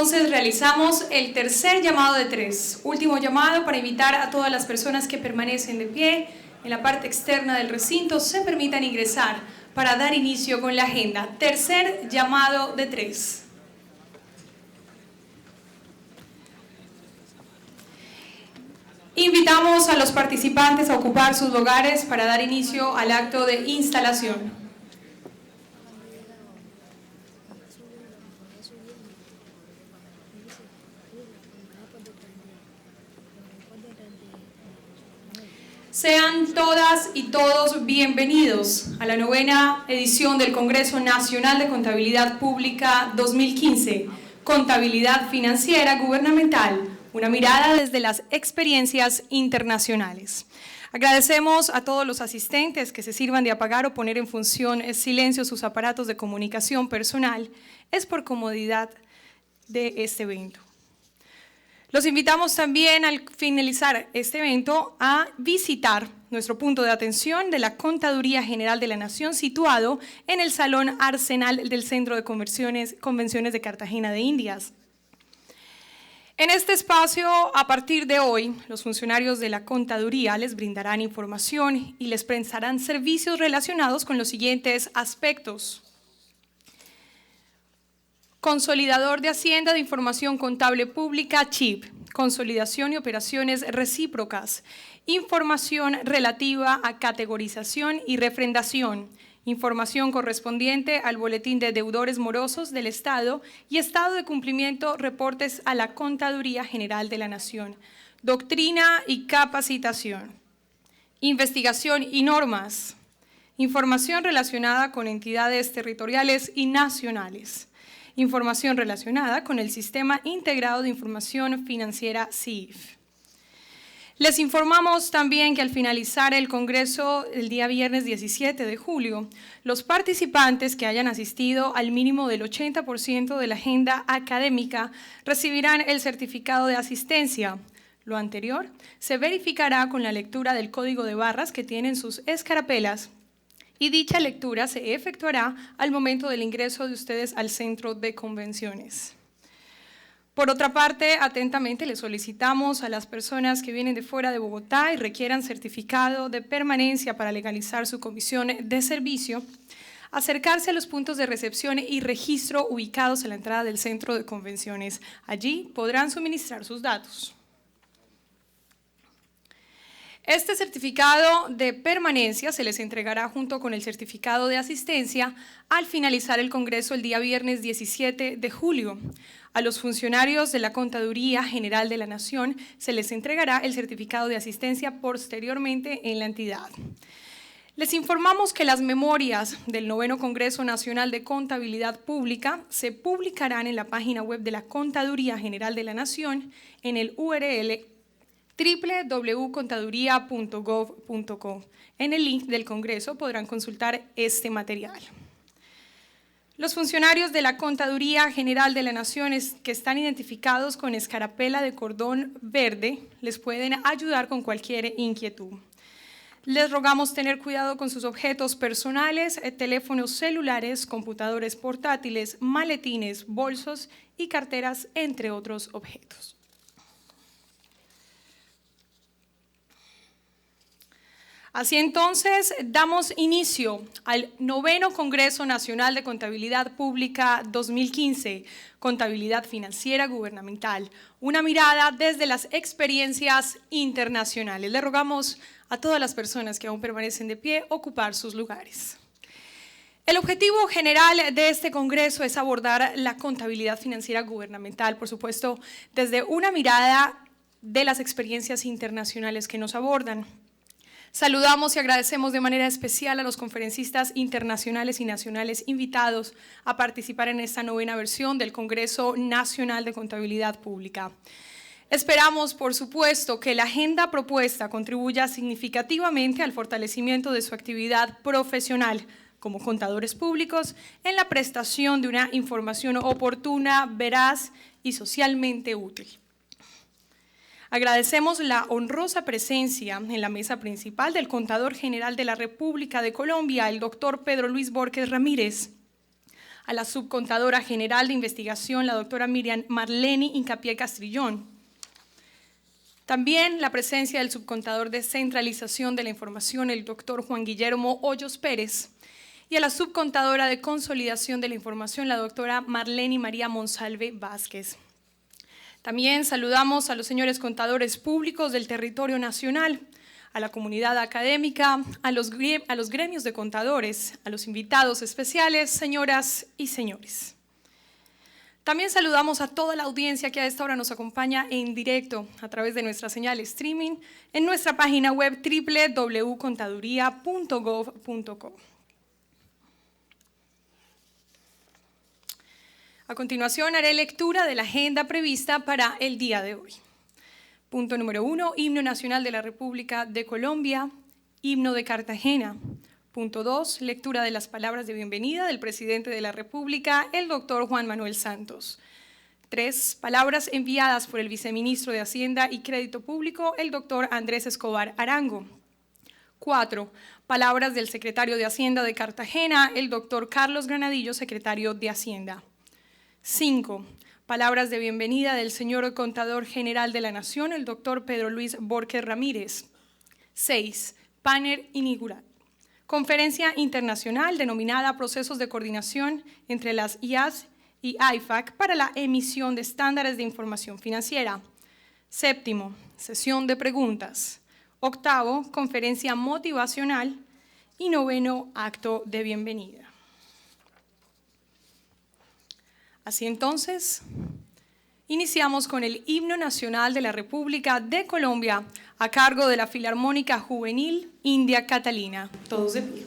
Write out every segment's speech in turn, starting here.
entonces realizamos el tercer llamado de 3, último llamado para invitar a todas las personas que permanecen de pie en la parte externa del recinto se permitan ingresar para dar inicio con la agenda. Tercer llamado de 3. Invitamos a los participantes a ocupar sus lugares para dar inicio al acto de instalación. Sean todas y todos bienvenidos a la 9ª edición del Congreso Nacional de Contabilidad Pública 2015, Contabilidad Financiera Gubernamental, una mirada desde las experiencias internacionales. Agradecemos a todos los asistentes que se sirvan de apagar o poner en función en silencio sus aparatos de comunicación personal, es por comodidad de este evento. Los invitamos también al finalizar este evento a visitar nuestro punto de atención de la Contaduría General de la Nación situado en el Salón Arsenal del Centro de Convenciones de Cartagena de Indias. En este espacio, a partir de hoy, los funcionarios de la Contaduría les brindarán información y les prestarán servicios relacionados con los siguientes aspectos. Consolidador de Hacienda de Información Contable Pública, CHIP, consolidación y operaciones recíprocas, información relativa a categorización y refrendación, información correspondiente al Boletín de Deudores Morosos del Estado y estado de cumplimiento, reportes a la Contaduría General de la Nación, doctrina y capacitación, investigación y normas, información relacionada con entidades territoriales y nacionales, información relacionada con el Sistema Integrado de Información Financiera SIF. Les informamos también que al finalizar el Congreso el día viernes 17 de julio, los participantes que hayan asistido al mínimo del 80% de la agenda académica recibirán el certificado de asistencia. Lo anterior se verificará con la lectura del código de barras que tienen sus escarapelas y dicha lectura se efectuará al momento del ingreso de ustedes al centro de convenciones. Por otra parte, atentamente les solicitamos a las personas que vienen de fuera de Bogotá y requieran certificado de permanencia para legalizar su comisión de servicio, acercarse a los puntos de recepción y registro ubicados a la entrada del centro de convenciones. Allí podrán suministrar sus datos. Este certificado de permanencia se les entregará junto con el certificado de asistencia al finalizar el Congreso el día viernes 17 de julio. A los funcionarios de la Contaduría General de la Nación se les entregará el certificado de asistencia posteriormente en la entidad. Les informamos que las memorias del 9º Congreso Nacional de Contabilidad Pública se publicarán en la página web de la Contaduría General de la Nación en el URL www.contaduría.gov.co. En el link del Congreso podrán consultar este material. Los funcionarios de la Contaduría General de la Nación que están identificados con escarapela de cordón verde les pueden ayudar con cualquier inquietud. Les rogamos tener cuidado con sus objetos personales, teléfonos celulares, computadores portátiles, maletines, bolsos y carteras, entre otros objetos. Así entonces, damos inicio al 9º Congreso Nacional de Contabilidad Pública 2015, Contabilidad Financiera Gubernamental, una mirada desde las experiencias internacionales. Le rogamos a todas las personas que aún permanecen de pie ocupar sus lugares. El objetivo general de este Congreso es abordar la contabilidad financiera gubernamental, por supuesto, desde una mirada de las experiencias internacionales que nos abordan. Saludamos y agradecemos de manera especial a los conferencistas internacionales y nacionales invitados a participar en esta 9ª versión del Congreso Nacional de Contabilidad Pública. Esperamos, por supuesto, que la agenda propuesta contribuya significativamente al fortalecimiento de su actividad profesional como contadores públicos en la prestación de una información oportuna, veraz y socialmente útil. Agradecemos la honrosa presencia en la mesa principal del Contador General de la República de Colombia, el doctor Pedro Luis Borges Ramírez, a la subcontadora general de investigación, la doctora Miriam Marleni Hincapié Castrillón. También la presencia del subcontador de centralización de la información, el doctor Juan Guillermo Hoyos Pérez, y a la subcontadora de consolidación de la información, la doctora Marleni María Monsalve Vázquez. También saludamos a los señores contadores públicos del territorio nacional, a la comunidad académica, a los gremios de contadores, a los invitados especiales, señoras y señores. También saludamos a toda la audiencia que a esta hora nos acompaña en directo a través de nuestra señal streaming en nuestra página web www.contaduría.gov.co. A continuación haré lectura de la agenda prevista para el día de hoy. Punto número 1, Himno Nacional de la República de Colombia, Himno de Cartagena. Punto 2, lectura de las palabras de bienvenida del presidente de la República, el doctor Juan Manuel Santos. 3, palabras enviadas por el viceministro de Hacienda y Crédito Público, el doctor Andrés Escobar Arango. 4, palabras del secretario de Hacienda de Cartagena, el doctor Carlos Granadillo, secretario de Hacienda. 5, palabras de bienvenida del señor Contador General de la Nación, el doctor Pedro Luis Borges Ramírez. 6, panel inaugural. Conferencia internacional denominada Procesos de Coordinación entre las IAS y IFAC para la emisión de estándares de información financiera. 7, sesión de preguntas. 8, conferencia motivacional. Y 9, acto de bienvenida. Así entonces, iniciamos con el Himno Nacional de la República de Colombia a cargo de la Filarmónica Juvenil India Catalina. Todos de pie.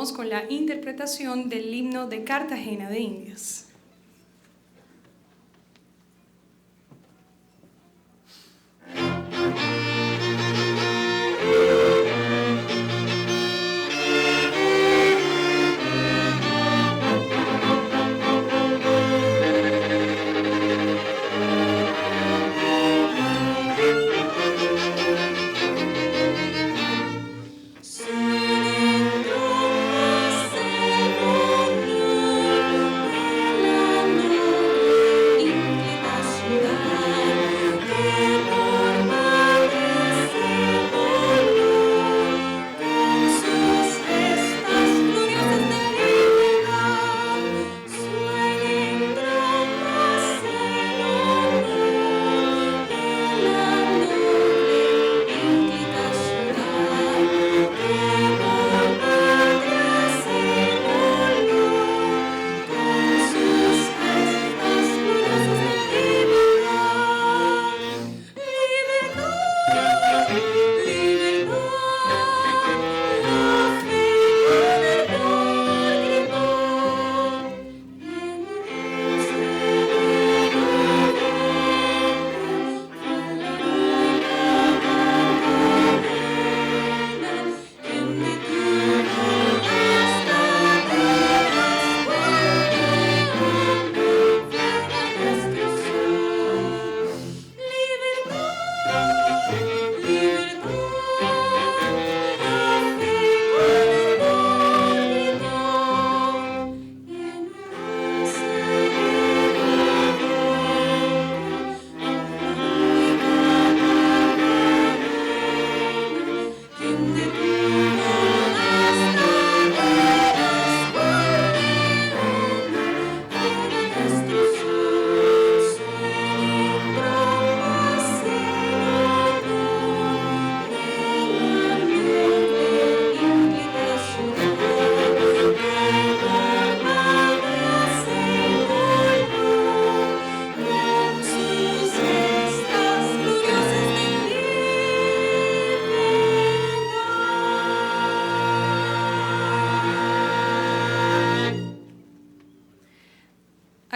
continuamos con la interpretación del himno de Cartagena de Indias.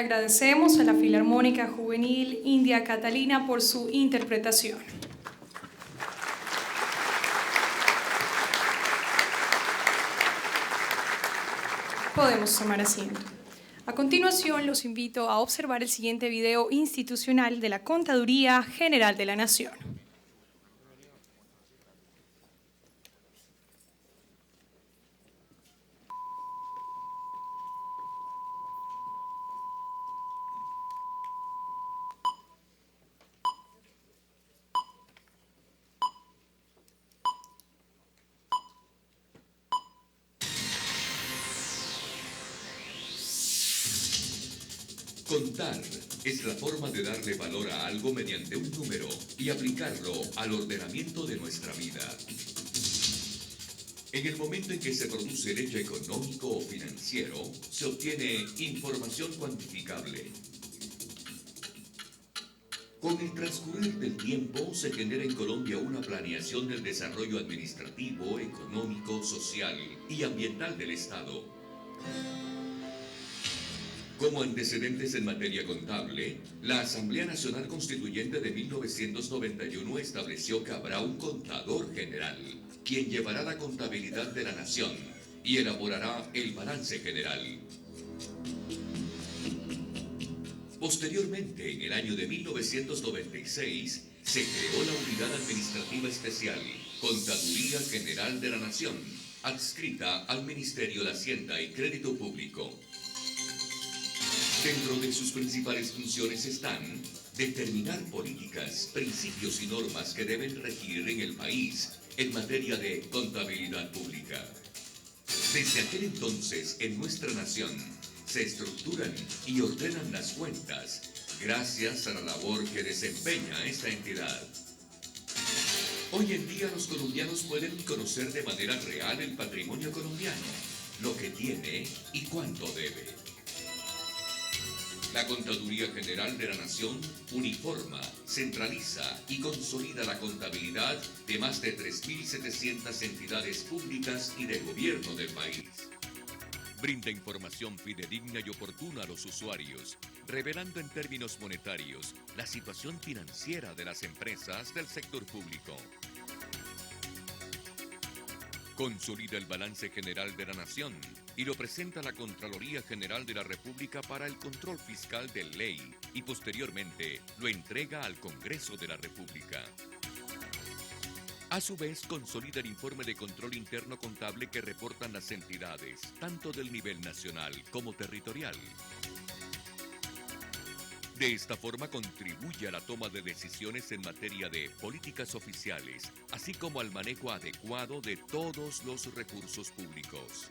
Agradecemos a la Filarmónica Juvenil India Catalina por su interpretación. Podemos tomar asiento. A continuación, los invito a observar el siguiente video institucional de la Contaduría General de la Nación. Contar es la forma de darle valor a algo mediante un número y aplicarlo al ordenamiento de nuestra vida. En el momento en que se produce el hecho económico o financiero, se obtiene información cuantificable. Con el transcurrir del tiempo, se genera en Colombia una planeación del desarrollo administrativo, económico, social y ambiental del Estado. Como antecedentes en materia contable, la Asamblea Nacional Constituyente de 1991 estableció que habrá un contador general, quien llevará la contabilidad de la nación y elaborará el balance general. Posteriormente, en el año de 1996, se creó la Unidad Administrativa Especial, Contaduría General de la Nación, adscrita al Ministerio de Hacienda y Crédito Público. Dentro de sus principales funciones están determinar políticas, principios y normas que deben regir en el país en materia de contabilidad pública. Desde aquel entonces, en nuestra nación, se estructuran y ordenan las cuentas gracias a la labor que desempeña esta entidad. Hoy en día los colombianos pueden conocer de manera real el patrimonio colombiano, lo que tiene y cuánto debe. La Contaduría General de la Nación uniforma, centraliza y consolida la contabilidad de más de 3.700 entidades públicas y de gobierno del país. Brinda información fidedigna y oportuna a los usuarios, revelando en términos monetarios la situación financiera de las empresas del sector público. Consolida el balance general de la Nación y lo presenta la Contraloría General de la República para el control fiscal de ley y posteriormente lo entrega al Congreso de la República. A su vez, consolida el informe de control interno contable que reportan las entidades, tanto del nivel nacional como territorial. De esta forma contribuye a la toma de decisiones en materia de políticas oficiales, así como al manejo adecuado de todos los recursos públicos.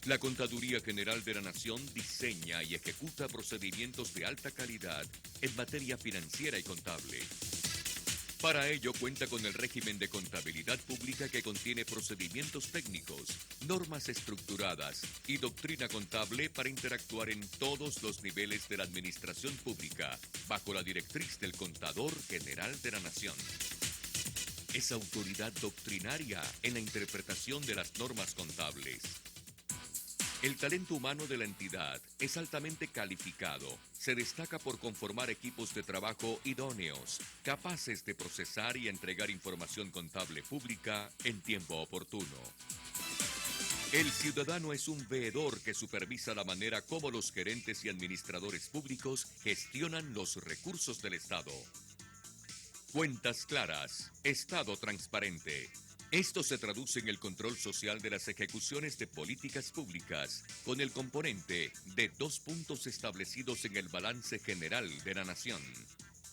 La Contaduría General de la Nación diseña y ejecuta procedimientos de alta calidad en materia financiera y contable. Para ello cuenta con el régimen de contabilidad pública que contiene procedimientos técnicos, normas estructuradas y doctrina contable para interactuar en todos los niveles de la administración pública, bajo la directriz del Contador General de la Nación. Es autoridad doctrinaria en la interpretación de las normas contables. El talento humano de la entidad es altamente calificado. Se destaca por conformar equipos de trabajo idóneos, capaces de procesar y entregar información contable pública en tiempo oportuno. El ciudadano es un veedor que supervisa la manera como los gerentes y administradores públicos gestionan los recursos del Estado. Cuentas claras, Estado transparente. Esto se traduce en el control social de las ejecuciones de políticas públicas, con el componente de 2 puntos establecidos en el balance general de la Nación.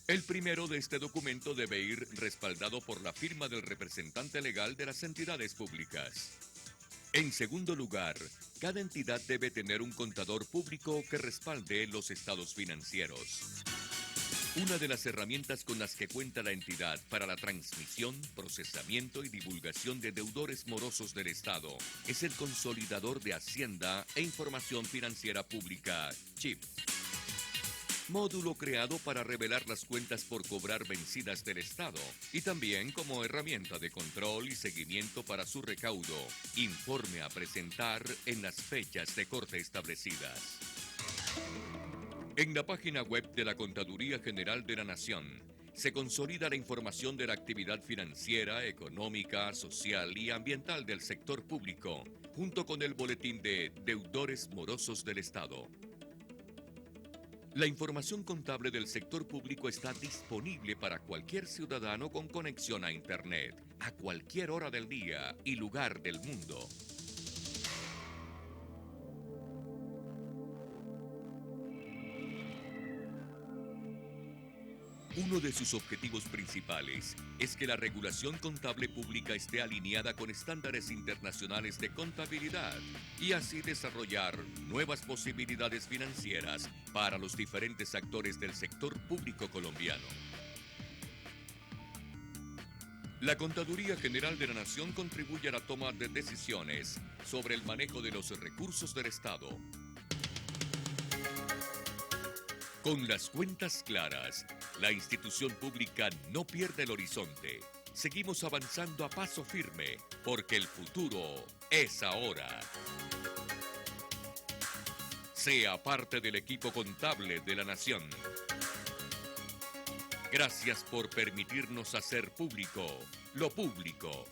El primero de este documento debe ir respaldado por la firma del representante legal de las entidades públicas. En segundo lugar, cada entidad debe tener un contador público que respalde los estados financieros. Una de las herramientas con las que cuenta la entidad para la transmisión, procesamiento y divulgación de deudores morosos del Estado es el Consolidador de Hacienda e Información Financiera Pública, CHIP. Módulo creado para revelar las cuentas por cobrar vencidas del Estado y también como herramienta de control y seguimiento para su recaudo, informe a presentar en las fechas de corte establecidas. En la página web de la Contaduría General de la Nación se consolida la información de la actividad financiera, económica, social y ambiental del sector público, junto con el boletín de deudores morosos del Estado. La información contable del sector público está disponible para cualquier ciudadano con conexión a Internet, a cualquier hora del día y lugar del mundo. Uno de sus objetivos principales es que la regulación contable pública esté alineada con estándares internacionales de contabilidad y así desarrollar nuevas posibilidades financieras para los diferentes actores del sector público colombiano. La Contaduría General de la Nación contribuye a la toma de decisiones sobre el manejo de los recursos del Estado. Con las cuentas claras, la institución pública no pierde el horizonte. Seguimos avanzando a paso firme, porque el futuro es ahora. Sea parte del equipo contable de la Nación. Gracias por permitirnos hacer público lo público.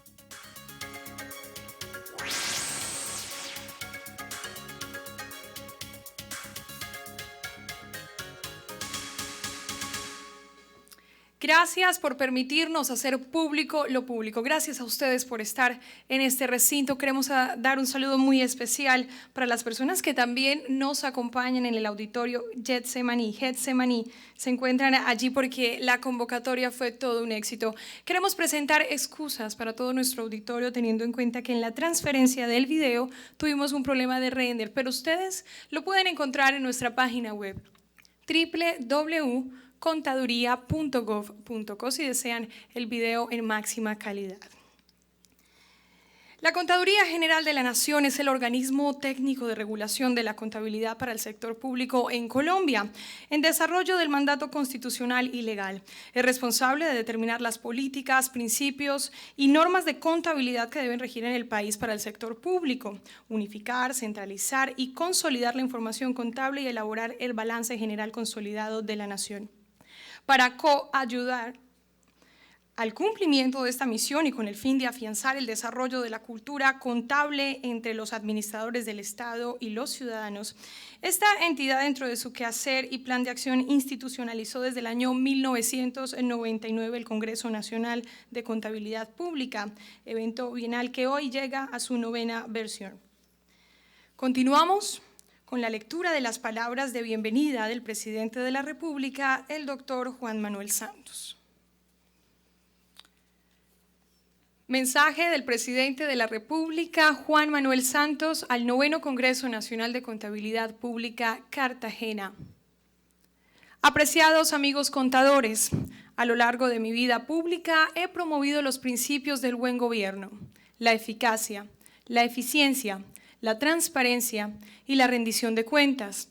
Gracias por permitirnos hacer público lo público. Gracias a ustedes por estar en este recinto. Queremos dar un saludo muy especial para las personas que también nos acompañan en el auditorio Getsemaní. Se encuentran allí porque la convocatoria fue todo un éxito. Queremos presentar excusas para todo nuestro auditorio, teniendo en cuenta que en la transferencia del video tuvimos un problema de render, pero ustedes lo pueden encontrar en nuestra página web www.contaduría.gov.co si desean el video en máxima calidad. La Contaduría General de la Nación es el organismo técnico de regulación de la contabilidad para el sector público en Colombia, en desarrollo del mandato constitucional y legal. Es responsable de determinar las políticas, principios y normas de contabilidad que deben regir en el país para el sector público, unificar, centralizar y consolidar la información contable y elaborar el balance general consolidado de la Nación. Para coayudar al cumplimiento de esta misión y con el fin de afianzar el desarrollo de la cultura contable entre los administradores del Estado y los ciudadanos, esta entidad, dentro de su quehacer y plan de acción, institucionalizó desde el año 1999 el Congreso Nacional de Contabilidad Pública, evento bienal que hoy llega a su 9ª versión. Continuamos con la lectura de las palabras de bienvenida del presidente de la República, el doctor Juan Manuel Santos. Mensaje del presidente de la República, Juan Manuel Santos, al 9º Congreso Nacional de Contabilidad Pública, Cartagena. Apreciados amigos contadores, a lo largo de mi vida pública he promovido los principios del buen gobierno, la eficacia, la eficiencia, la transparencia y la rendición de cuentas.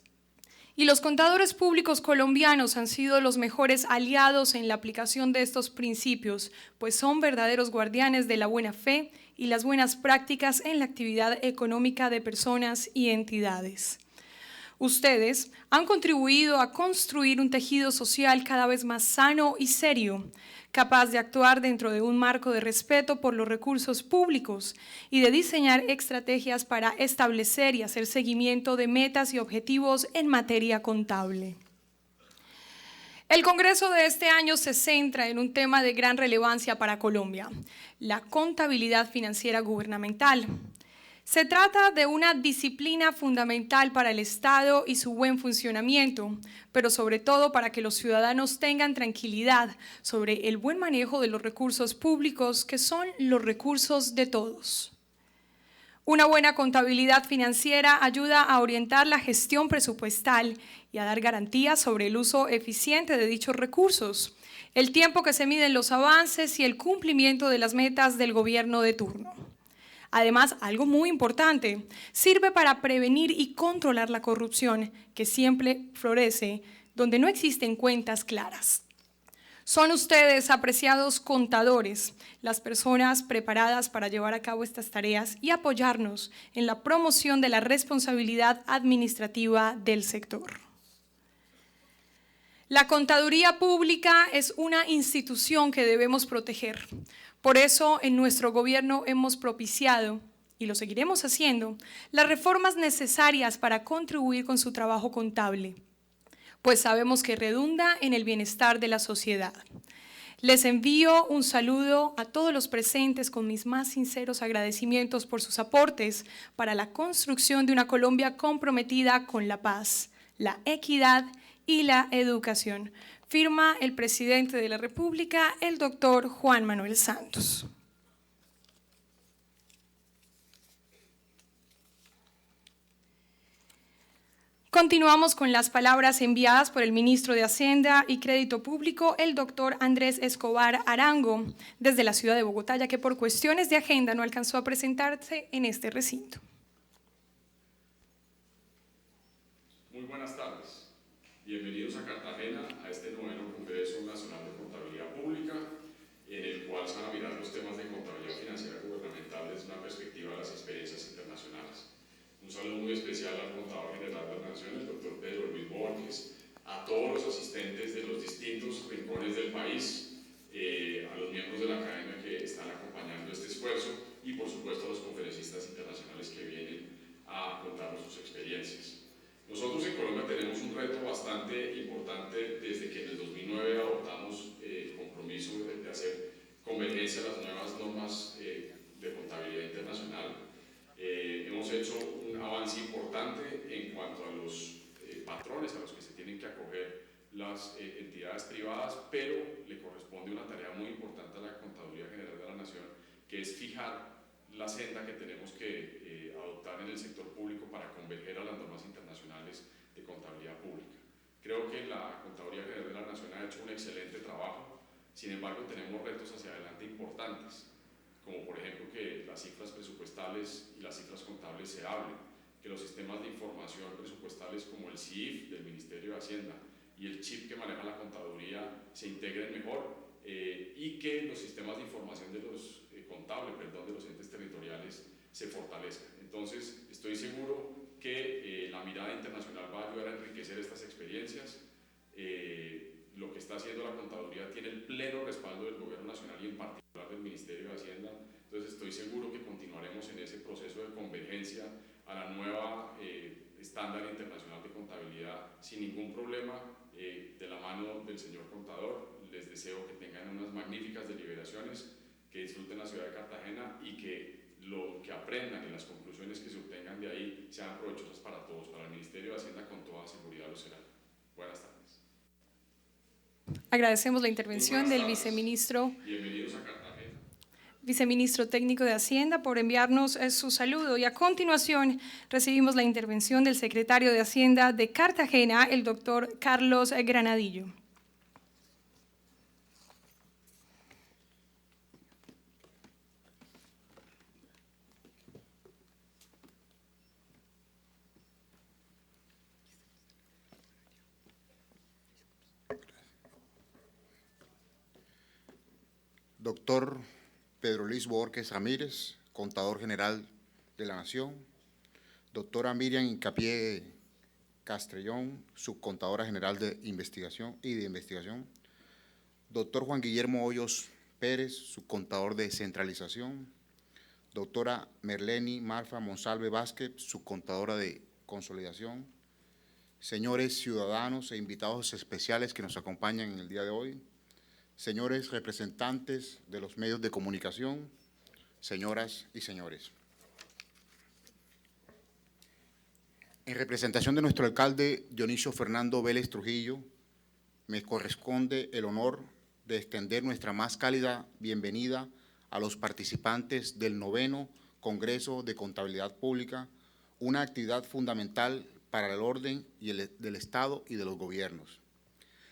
Y los contadores públicos colombianos han sido los mejores aliados en la aplicación de estos principios, pues son verdaderos guardianes de la buena fe y las buenas prácticas en la actividad económica de personas y entidades. Ustedes han contribuido a construir un tejido social cada vez más sano y serio, capaz de actuar dentro de un marco de respeto por los recursos públicos y de diseñar estrategias para establecer y hacer seguimiento de metas y objetivos en materia contable. El Congreso de este año se centra en un tema de gran relevancia para Colombia, la contabilidad financiera gubernamental. Se trata de una disciplina fundamental para el Estado y su buen funcionamiento, pero sobre todo para que los ciudadanos tengan tranquilidad sobre el buen manejo de los recursos públicos, que son los recursos de todos. Una buena contabilidad financiera ayuda a orientar la gestión presupuestal y a dar garantías sobre el uso eficiente de dichos recursos, el tiempo que se miden los avances y el cumplimiento de las metas del gobierno de turno. Además, algo muy importante, sirve para prevenir y controlar la corrupción, que siempre florece donde no existen cuentas claras. Son ustedes, apreciados contadores, las personas preparadas para llevar a cabo estas tareas y apoyarnos en la promoción de la responsabilidad administrativa del sector. La contaduría pública es una institución que debemos proteger. Por eso, en nuestro gobierno hemos propiciado, y lo seguiremos haciendo, las reformas necesarias para contribuir con su trabajo contable, pues sabemos que redunda en el bienestar de la sociedad. Les envío un saludo a todos los presentes con mis más sinceros agradecimientos por sus aportes para la construcción de una Colombia comprometida con la paz, la equidad y la educación. Firma el presidente de la República, el doctor Juan Manuel Santos. Continuamos con las palabras enviadas por el ministro de Hacienda y Crédito Público, el doctor Andrés Escobar Arango, desde la ciudad de Bogotá, ya que por cuestiones de agenda no alcanzó a presentarse en este recinto. Muy buenas tardes. Bienvenidos a Cartagena, a este 9º Congreso Nacional de Contabilidad Pública, en el cual se van a mirar los temas de contabilidad financiera gubernamental desde una perspectiva de las experiencias internacionales. Un saludo muy especial al contador general de la Nación, el doctor Pedro Luis Borges, a todos los asistentes de los distintos rincones del país, a los miembros de la academia que están acompañando este esfuerzo y por supuesto a los conferencistas internacionales que vienen a contarnos sus experiencias. Nosotros en Colombia tenemos un reto bastante importante desde que en el 2009 adoptamos el compromiso de hacer convergencia a las nuevas normas de contabilidad internacional. Hemos hecho un avance importante en cuanto a los patrones a los que se tienen que acoger las entidades privadas, pero le corresponde una tarea muy importante a la Contaduría General de la Nación, que es fijar la senda que tenemos que adoptar en el sector público para converger a las normas internacionales de contabilidad pública. Creo que la Contaduría General de la Nación ha hecho un excelente trabajo, sin embargo tenemos retos hacia adelante importantes. como por ejemplo que las cifras presupuestales y las cifras contables se hablen, que los sistemas de información presupuestales como el CIF del Ministerio de Hacienda y el CHIP que maneja la contaduría se integren mejor, y que los sistemas de información de los de los entes territoriales se fortalezcan. Entonces, estoy seguro que la mirada internacional va a ayudar a enriquecer estas experiencias. Lo que está haciendo la contaduría tiene el pleno respaldo del Gobierno Nacional y en particular del Ministerio de Hacienda. Entonces, estoy seguro que continuaremos en ese proceso de convergencia a la nueva estándar internacional de contabilidad sin ningún problema, de la mano del señor contador. Les deseo que tengan unas magníficas deliberaciones, que disfruten la ciudad de Cartagena y que lo que aprendan y las conclusiones que se obtengan de ahí sean provechosas para todos. Para el Ministerio de Hacienda con toda seguridad lo será. Buenas tardes. Agradecemos la intervención del viceministro. Bienvenidos a Cartagena. Viceministro técnico de Hacienda, por enviarnos su saludo. Y a continuación recibimos la intervención del secretario de Hacienda de Cartagena, el doctor Carlos Granadillo. Doctor Pedro Luis Borges Ramírez, Contador General de la Nación. Doctora Miriam Hincapié Castrellón, Subcontadora General de Investigación. Doctor Juan Guillermo Hoyos Pérez, Subcontador de Centralización. Doctora Merleni Marfa Monsalve Vázquez, Subcontadora de Consolidación. Señores ciudadanos e invitados especiales que nos acompañan en el día de hoy. Señores representantes de los medios de comunicación, señoras y señores. En representación de nuestro alcalde Dionisio Fernando Vélez Trujillo, me corresponde el honor de extender nuestra más cálida bienvenida a los participantes del 9º Congreso de Contabilidad Pública, una actividad fundamental para el orden del Estado y de los gobiernos.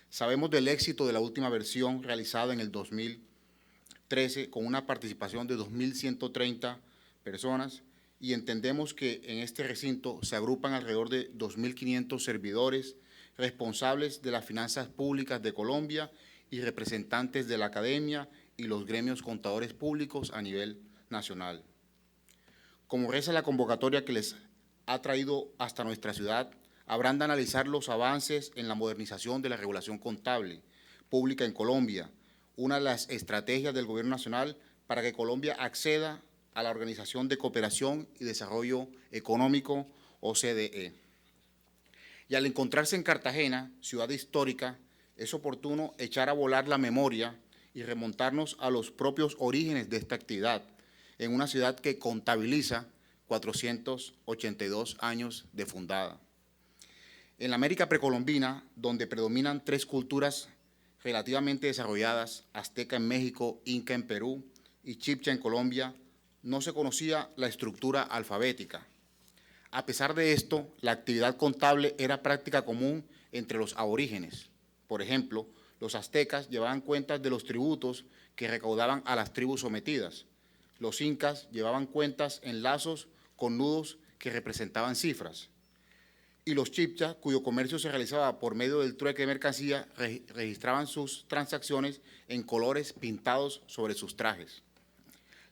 Sabemos del éxito de la última versión realizada en el 2013 con una participación de 2.130 personas y entendemos que en este recinto se agrupan alrededor de 2.500 servidores responsables de las finanzas públicas de Colombia y representantes de la academia y los gremios contadores públicos a nivel nacional. Como reza la convocatoria que les ha traído hasta nuestra ciudad, habrán de analizar los avances en la modernización de la regulación contable pública en Colombia, una de las estrategias del Gobierno Nacional para que Colombia acceda a la Organización de Cooperación y Desarrollo Económico, OCDE. Y al encontrarse en Cartagena, ciudad histórica, es oportuno echar a volar la memoria y remontarnos a los propios orígenes de esta actividad, en una ciudad que contabiliza 482 años de fundada. En la América precolombina, donde predominan 3 culturas relativamente desarrolladas, azteca en México, inca en Perú y chibcha en Colombia, no se conocía la estructura alfabética. A pesar de esto, la actividad contable era práctica común entre los aborígenes. Por ejemplo, los aztecas llevaban cuentas de los tributos que recaudaban a las tribus sometidas. Los incas llevaban cuentas en lazos con nudos que representaban cifras. Y los chibchas, cuyo comercio se realizaba por medio del trueque de mercancía, registraban sus transacciones en colores pintados sobre sus trajes.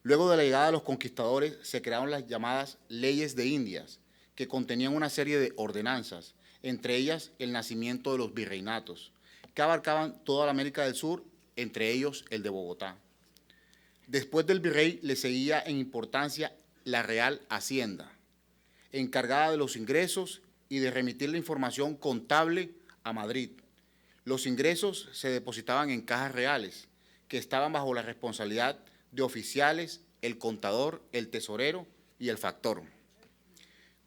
Luego de la llegada de los conquistadores, se crearon las llamadas leyes de Indias, que contenían una serie de ordenanzas, entre ellas el nacimiento de los virreinatos, que abarcaban toda la América del Sur, entre ellos el de Bogotá. Después del virrey le seguía en importancia la Real Hacienda, encargada de los ingresos y de remitir la información contable a Madrid. Los ingresos se depositaban en cajas reales, que estaban bajo la responsabilidad de oficiales, el contador, el tesorero y el factor.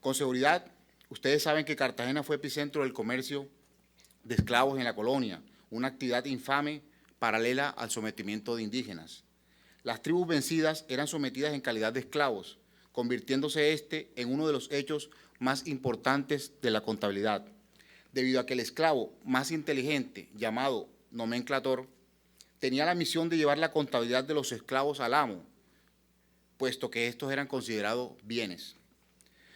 Con seguridad, ustedes saben que Cartagena fue epicentro del comercio de esclavos en la colonia, una actividad infame paralela al sometimiento de indígenas. Las tribus vencidas eran sometidas en calidad de esclavos, convirtiéndose en uno de los hechos más importantes de la contabilidad, debido a que el esclavo más inteligente, llamado nomenclator, tenía la misión de llevar la contabilidad de los esclavos al amo, puesto que estos eran considerados bienes.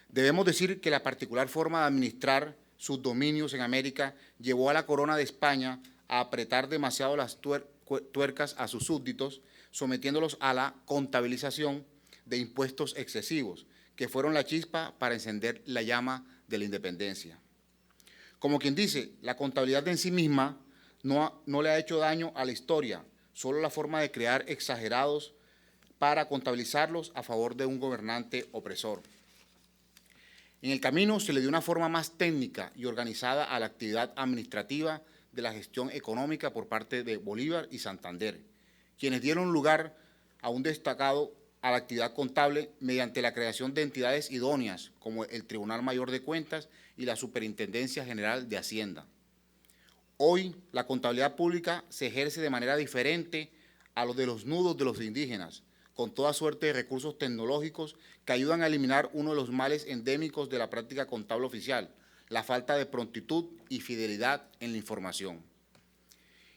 Debemos decir que la particular forma de administrar sus dominios en América llevó a la corona de España a apretar demasiado las tuercas a sus súbditos, sometiéndolos a la contabilización de impuestos excesivos, que fueron la chispa para encender la llama de la independencia. Como quien dice, la contabilidad en sí misma no le ha hecho daño a la historia, solo la forma de crear exagerados para contabilizarlos a favor de un gobernante opresor. En el camino se le dio una forma más técnica y organizada a la actividad administrativa de la gestión económica por parte de Bolívar y Santander, quienes dieron lugar a un destacado a la actividad contable mediante la creación de entidades idóneas como el Tribunal Mayor de Cuentas y la Superintendencia General de Hacienda. Hoy la contabilidad pública se ejerce de manera diferente a lo de los nudos de los indígenas, con toda suerte de recursos tecnológicos que ayudan a eliminar uno de los males endémicos de la práctica contable oficial, la falta de prontitud y fidelidad en la información.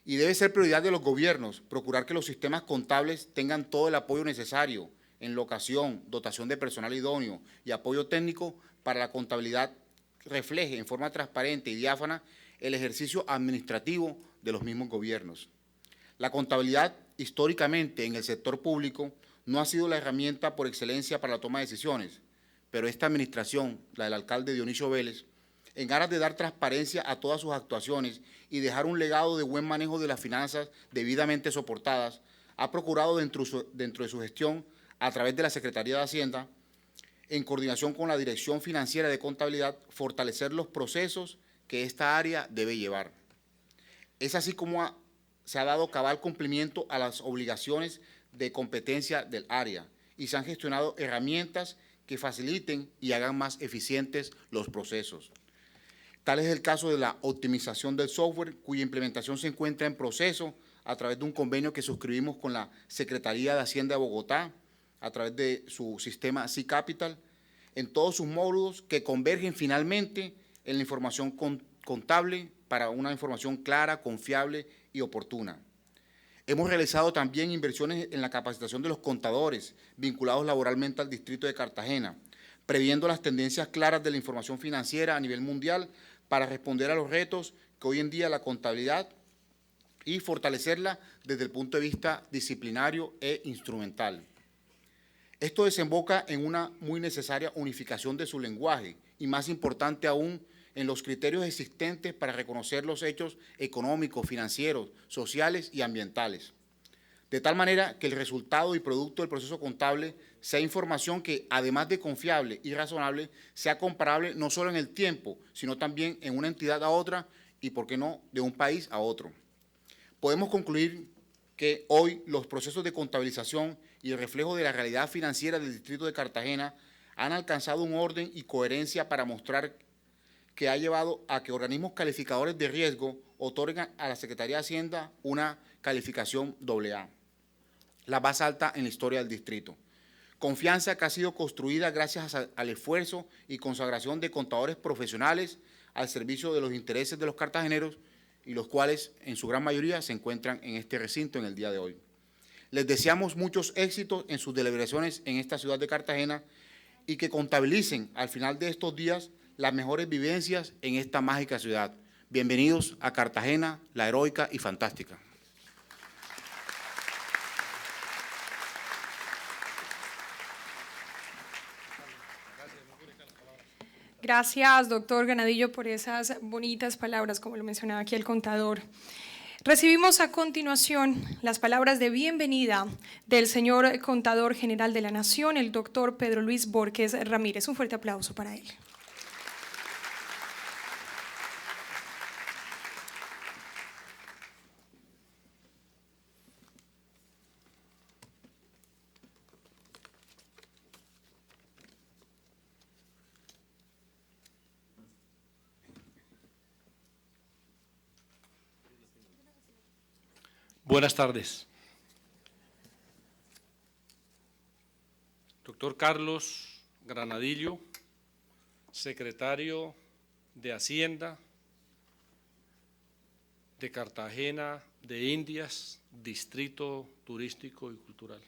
Y debe ser prioridad de los gobiernos procurar que los sistemas contables tengan todo el apoyo necesario en locación, dotación de personal idóneo y apoyo técnico para la contabilidad refleje en forma transparente y diáfana el ejercicio administrativo de los mismos gobiernos. La contabilidad, históricamente, en el sector público, no ha sido la herramienta por excelencia para la toma de decisiones, pero esta administración, la del alcalde Dionisio Vélez, en aras de dar transparencia a todas sus actuaciones y dejar un legado de buen manejo de las finanzas debidamente soportadas, ha procurado dentro de su gestión, a través de la Secretaría de Hacienda, en coordinación con la Dirección Financiera de Contabilidad, fortalecer los procesos que esta área debe llevar. Es así como se ha dado cabal cumplimiento a las obligaciones de competencia del área y se han gestionado herramientas que faciliten y hagan más eficientes los procesos. Tal es el caso de la optimización del software, cuya implementación se encuentra en proceso a través de un convenio que suscribimos con la Secretaría de Hacienda de Bogotá, a través de su sistema C-Capital, en todos sus módulos que convergen finalmente en la información contable para una información clara, confiable y oportuna. Hemos realizado también inversiones en la capacitación de los contadores vinculados laboralmente al Distrito de Cartagena, previendo las tendencias claras de la información financiera a nivel mundial para responder a los retos que hoy en día la contabilidad y fortalecerla desde el punto de vista disciplinario e instrumental. Esto desemboca en una muy necesaria unificación de su lenguaje y, más importante aún, en los criterios existentes para reconocer los hechos económicos, financieros, sociales y ambientales. De tal manera que el resultado y producto del proceso contable sea información que, además de confiable y razonable, sea comparable no solo en el tiempo, sino también en una entidad a otra y, por qué no, de un país a otro. Podemos concluir que hoy los procesos de contabilización y el reflejo de la realidad financiera del Distrito de Cartagena han alcanzado un orden y coherencia para mostrar que ha llevado a que organismos calificadores de riesgo otorguen a la Secretaría de Hacienda una calificación AA, la más alta en la historia del distrito. Confianza que ha sido construida gracias al esfuerzo y consagración de contadores profesionales al servicio de los intereses de los cartageneros y los cuales en su gran mayoría se encuentran en este recinto en el día de hoy. Les deseamos muchos éxitos en sus deliberaciones en esta ciudad de Cartagena y que contabilicen al final de estos días las mejores vivencias en esta mágica ciudad. Bienvenidos a Cartagena, la heroica y fantástica. Gracias, doctor Granadillo, por esas bonitas palabras, como lo mencionaba aquí el contador. Recibimos a continuación las palabras de bienvenida del señor Contador General de la Nación, el doctor Pedro Luis Borges Ramírez. Un fuerte aplauso para él. Buenas tardes. Doctor Carlos Granadillo, secretario de Hacienda de Cartagena de Indias, Distrito Turístico y Cultural.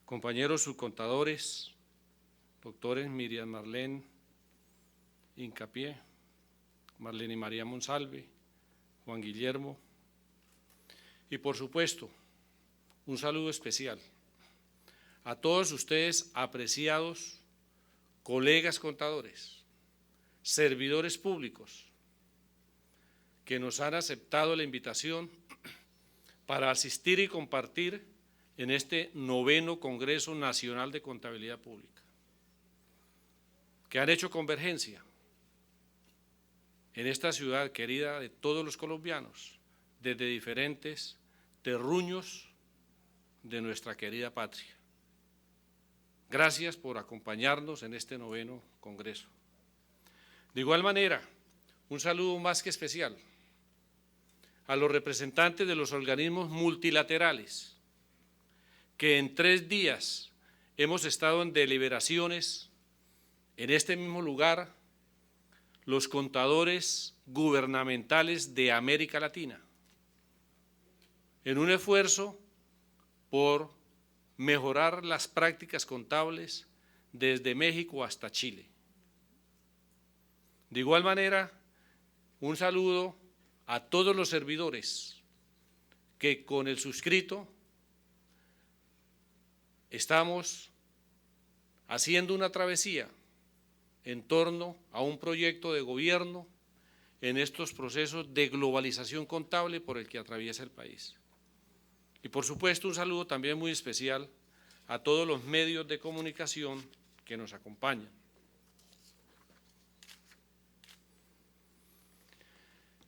compañeros subcontadores, doctores Miriam Marlene Hincapié, Marlene María Monsalve, Juan Guillermo, y por supuesto, un saludo especial a todos ustedes, apreciados colegas contadores, servidores públicos, que nos han aceptado la invitación para asistir y compartir en este 9º Congreso Nacional de Contabilidad Pública, que han hecho convergencia en esta ciudad querida de todos los colombianos, desde diferentes terruños de nuestra querida patria. Gracias por acompañarnos en este 9º Congreso. De igual manera, un saludo más que especial a los representantes de los organismos multilaterales, que en 3 días hemos estado en deliberaciones en este mismo lugar, los contadores gubernamentales de América Latina, en un esfuerzo por mejorar las prácticas contables desde México hasta Chile. De igual manera, un saludo a todos los servidores que con el suscrito estamos haciendo una travesía en torno a un proyecto de gobierno en estos procesos de globalización contable por el que atraviesa el país. Y por supuesto un saludo también muy especial a todos los medios de comunicación que nos acompañan.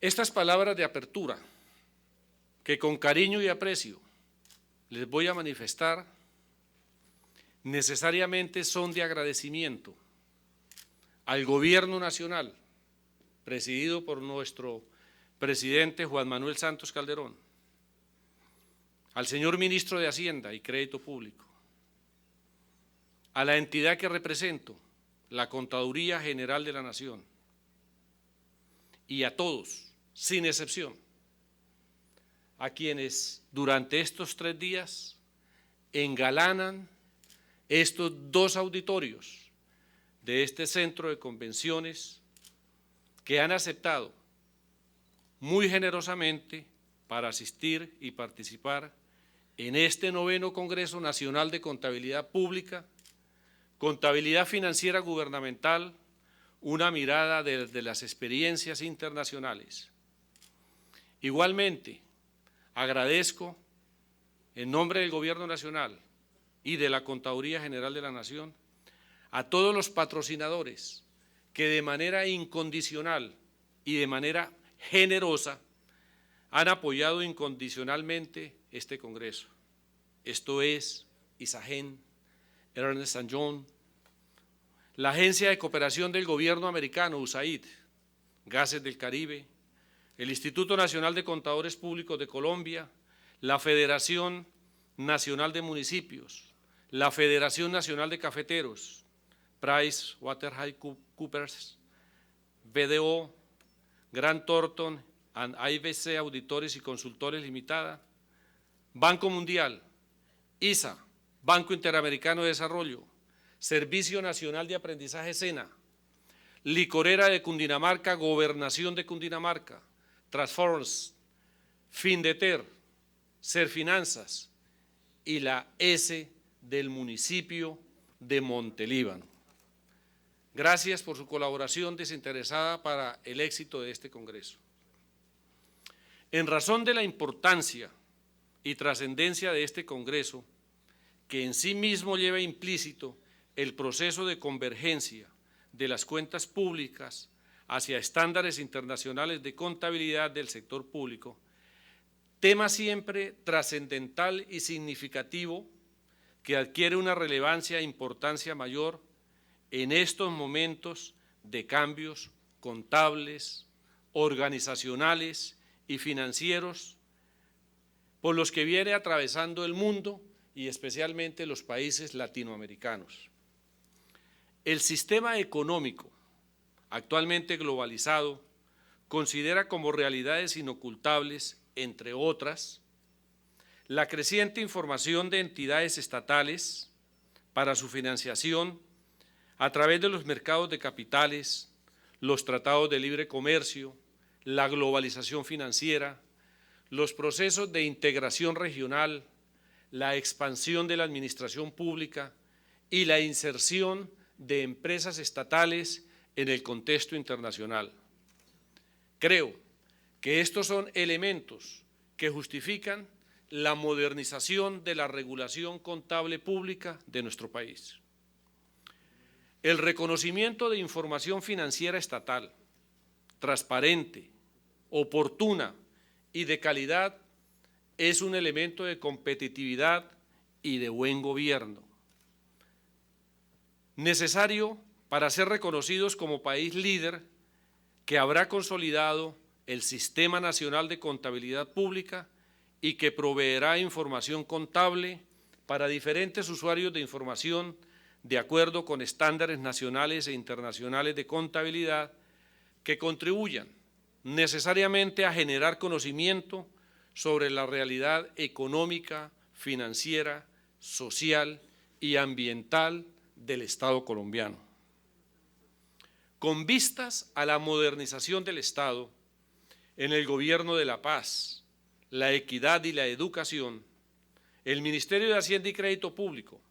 Estas palabras de apertura, que con cariño y aprecio les voy a manifestar, necesariamente son de agradecimiento al Gobierno Nacional, presidido por nuestro presidente Juan Manuel Santos Calderón, al señor Ministro de Hacienda y Crédito Público, a la entidad que represento, la Contaduría General de la Nación, y a todos, sin excepción, a quienes durante estos 3 días engalanan estos 2 auditorios de este centro de convenciones que han aceptado muy generosamente para asistir y participar en este 9º Congreso Nacional de Contabilidad Pública, Contabilidad Financiera Gubernamental, una mirada desde las experiencias internacionales. Igualmente, agradezco en nombre del Gobierno Nacional y de la Contaduría General de la Nación a todos los patrocinadores que de manera incondicional y de manera generosa han apoyado incondicionalmente este Congreso. Esto es Isagen, Ernst & Young, la Agencia de Cooperación del Gobierno Americano, USAID, Gases del Caribe, el Instituto Nacional de Contadores Públicos de Colombia, la Federación Nacional de Municipios, la Federación Nacional de Cafeteros, PricewaterhouseCoopers, BDO, Grant Thornton and IBC Auditores y Consultores Limitada, Banco Mundial, ISA, Banco Interamericano de Desarrollo, Servicio Nacional de Aprendizaje SENA, Licorera de Cundinamarca, Gobernación de Cundinamarca, Transforms, Findeter, Serfinanzas y la S del municipio de Montelíbano. Gracias por su colaboración desinteresada para el éxito de este Congreso. En razón de la importancia y trascendencia de este Congreso, que en sí mismo lleva implícito el proceso de convergencia de las cuentas públicas hacia estándares internacionales de contabilidad del sector público, tema siempre trascendental y significativo que adquiere una relevancia e importancia mayor en estos momentos de cambios contables, organizacionales y financieros por los que viene atravesando el mundo y especialmente los países latinoamericanos. El sistema económico actualmente globalizado considera como realidades inocultables, entre otras, la creciente información de entidades estatales para su financiación a través de los mercados de capitales, los tratados de libre comercio, la globalización financiera, los procesos de integración regional, la expansión de la administración pública y la inserción de empresas estatales en el contexto internacional. Creo que estos son elementos que justifican la modernización de la regulación contable pública de nuestro país. El reconocimiento de información financiera estatal, transparente, oportuna y de calidad es un elemento de competitividad y de buen gobierno, necesario para ser reconocidos como país líder que habrá consolidado el Sistema Nacional de Contabilidad Pública y que proveerá información contable para diferentes usuarios de información de acuerdo con estándares nacionales e internacionales de contabilidad que contribuyan necesariamente a generar conocimiento sobre la realidad económica, financiera, social y ambiental del Estado colombiano. Con vistas a la modernización del Estado, en el gobierno de la paz, la equidad y la educación, el Ministerio de Hacienda y Crédito Público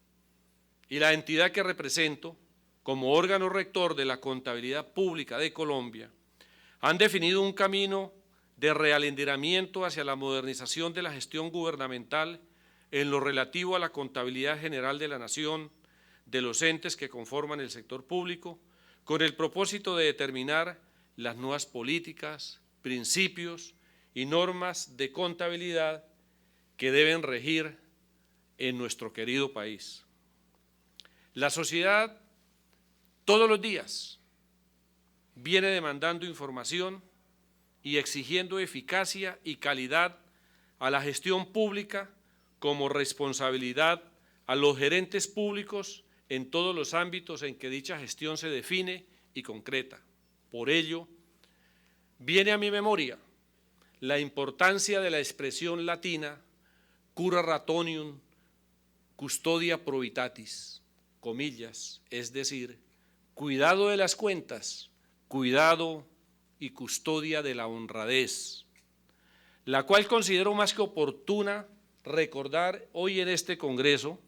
y la entidad que represento como órgano rector de la contabilidad pública de Colombia han definido un camino de realenderamiento hacia la modernización de la gestión gubernamental en lo relativo a la contabilidad general de la nación, de los entes que conforman el sector público, con el propósito de determinar las nuevas políticas, principios y normas de contabilidad que deben regir en nuestro querido país. La sociedad todos los días viene demandando información y exigiendo eficacia y calidad a la gestión pública como responsabilidad a los gerentes públicos en todos los ámbitos en que dicha gestión se define y concreta. Por ello, viene a mi memoria la importancia de la expresión latina cura ratonium custodia probitatis, comillas, es decir, cuidado de las cuentas, cuidado y custodia de la honradez, la cual considero más que oportuna recordar hoy en este Congreso,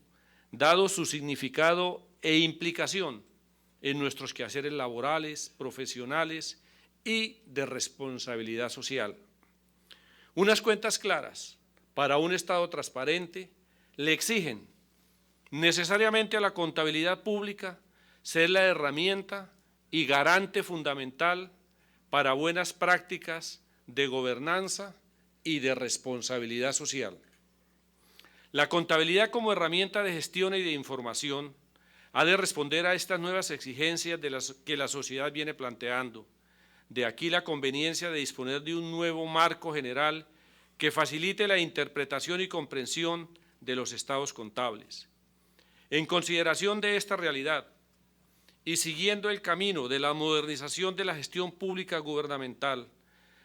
dado su significado e implicación en nuestros quehaceres laborales, profesionales y de responsabilidad social. Unas cuentas claras para un Estado transparente le exigen necesariamente a la contabilidad pública ser la herramienta y garante fundamental para buenas prácticas de gobernanza y de responsabilidad social. La contabilidad como herramienta de gestión y de información ha de responder a estas nuevas exigencias que la sociedad viene planteando. De aquí la conveniencia de disponer de un nuevo marco general que facilite la interpretación y comprensión de los estados contables. En consideración de esta realidad y siguiendo el camino de la modernización de la gestión pública gubernamental,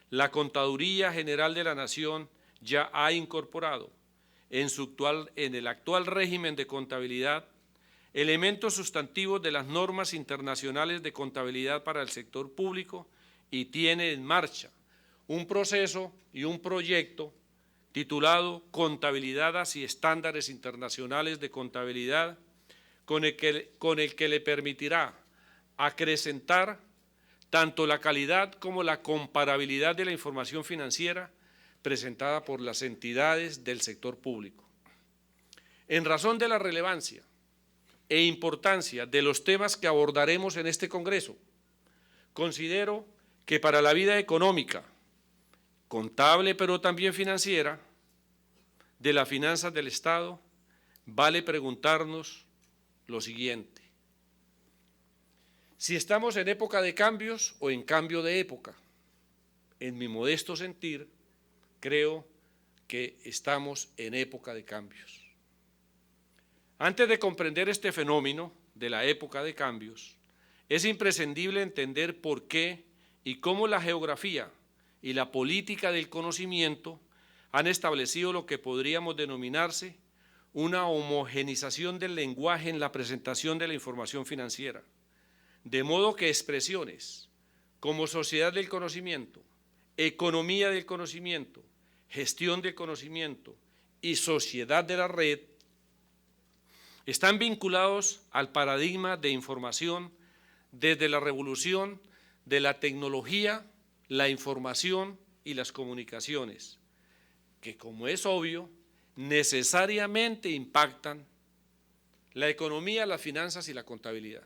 la Contaduría General de la Nación ya ha incorporado en el actual régimen de contabilidad elementos sustantivos de las normas internacionales de contabilidad para el sector público y tiene en marcha un proceso y un proyecto titulado Contabilidad y Estándares Internacionales de Contabilidad, con el que le permitirá acrecentar tanto la calidad como la comparabilidad de la información financiera presentada por las entidades del sector público. En razón de la relevancia e importancia de los temas que abordaremos en este Congreso, considero que para la vida económica, contable pero también financiera, de las finanzas del Estado, vale preguntarnos lo siguiente: si estamos en época de cambios o en cambio de época. En mi modesto sentir, creo que estamos en época de cambios. Antes de comprender este fenómeno de la época de cambios, es imprescindible entender por qué y cómo la geografía y la política del conocimiento han establecido lo que podríamos denominarse una homogenización del lenguaje en la presentación de la información financiera, de modo que expresiones como sociedad del conocimiento, economía del conocimiento, gestión del conocimiento y sociedad de la red están vinculados al paradigma de información desde la revolución de la tecnología, la información y las comunicaciones, que, como es obvio, necesariamente impactan la economía, las finanzas y la contabilidad.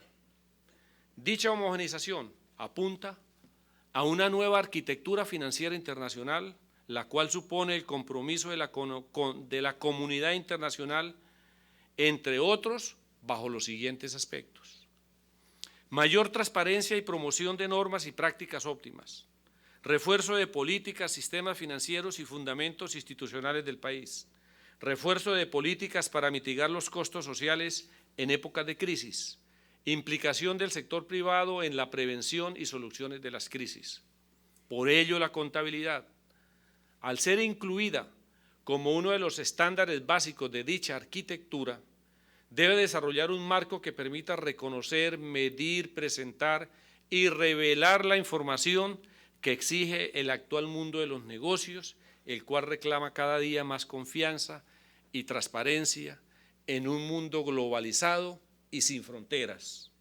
Dicha homogenización apunta a una nueva arquitectura financiera internacional, la cual supone el compromiso de la comunidad internacional, entre otros, bajo los siguientes aspectos: mayor transparencia y promoción de normas y prácticas óptimas, refuerzo de políticas, sistemas financieros y fundamentos institucionales del país, refuerzo de políticas para mitigar los costos sociales en épocas de crisis, implicación del sector privado en la prevención y soluciones de las crisis. Por ello, la contabilidad, al ser incluida como uno de los estándares básicos de dicha arquitectura, debe desarrollar un marco que permita reconocer, medir, presentar y revelar la información que exige el actual mundo de los negocios, el cual reclama cada día más confianza y transparencia en un mundo globalizado y sin fronteras.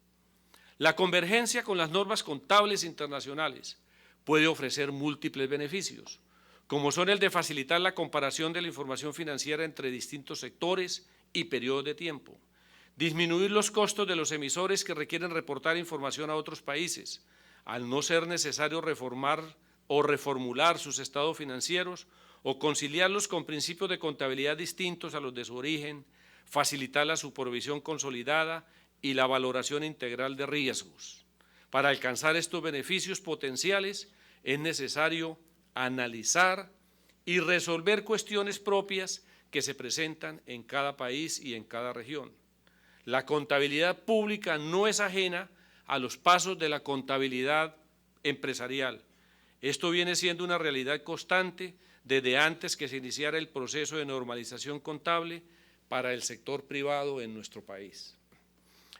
La convergencia con las normas contables internacionales puede ofrecer múltiples beneficios, como son el de facilitar la comparación de la información financiera entre distintos sectores y periodos de tiempo, disminuir los costos de los emisores que requieren reportar información a otros países, al no ser necesario reformar o reformular sus estados financieros o conciliarlos con principios de contabilidad distintos a los de su origen, facilitar la supervisión consolidada y la valoración integral de riesgos. Para alcanzar estos beneficios potenciales es necesario analizar y resolver cuestiones propias que se presentan en cada país y en cada región. La contabilidad pública no es ajena a los pasos de la contabilidad empresarial. Esto viene siendo una realidad constante desde antes que se iniciara el proceso de normalización contable para el sector privado en nuestro país.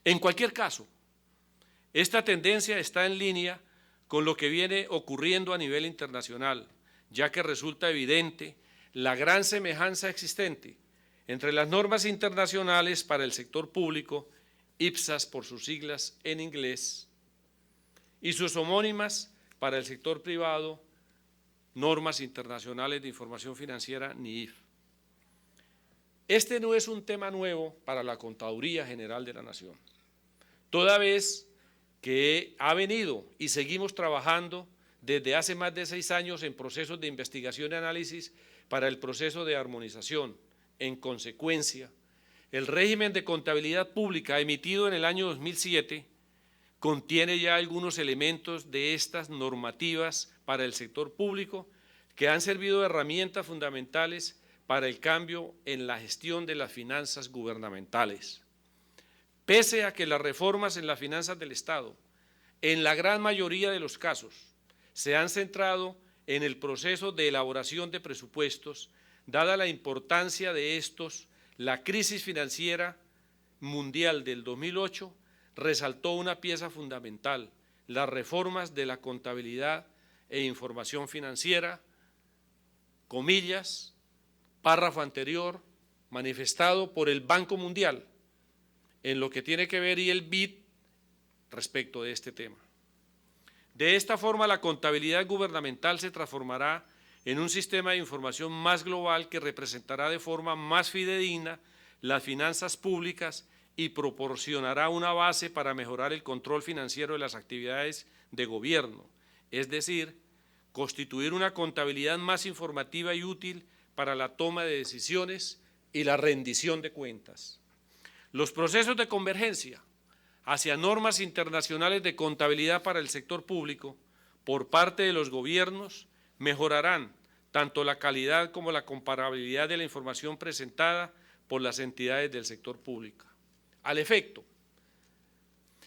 En cualquier caso, esta tendencia está en línea con lo que viene ocurriendo a nivel internacional, ya que resulta evidente la gran semejanza existente entre las normas internacionales para el sector público, IPSAS por sus siglas en inglés, y sus homónimas para el sector privado, normas internacionales de información financiera, NIIF. Este no es un tema nuevo para la Contaduría General de la Nación, toda vez que ha venido y seguimos trabajando desde hace más de 6 años en procesos de investigación y análisis para el proceso de armonización. En consecuencia, el régimen de contabilidad pública emitido en el año 2007 contiene ya algunos elementos de estas normativas para el sector público que han servido de herramientas fundamentales para el cambio en la gestión de las finanzas gubernamentales. Pese a que las reformas en las finanzas del Estado, en la gran mayoría de los casos, se han centrado en el proceso de elaboración de presupuestos, dada la importancia de estos, la crisis financiera mundial del 2008 resaltó una pieza fundamental: las reformas de la contabilidad e información financiera, comillas, párrafo anterior, manifestado por el Banco Mundial, en lo que tiene que ver y el BID respecto de este tema. De esta forma, la contabilidad gubernamental se transformará en un sistema de información más global que representará de forma más fidedigna las finanzas públicas y proporcionará una base para mejorar el control financiero de las actividades de gobierno, es decir, constituir una contabilidad más informativa y útil para la toma de decisiones y la rendición de cuentas. Los procesos de convergencia hacia normas internacionales de contabilidad para el sector público por parte de los gobiernos mejorarán tanto la calidad como la comparabilidad de la información presentada por las entidades del sector público. Al efecto,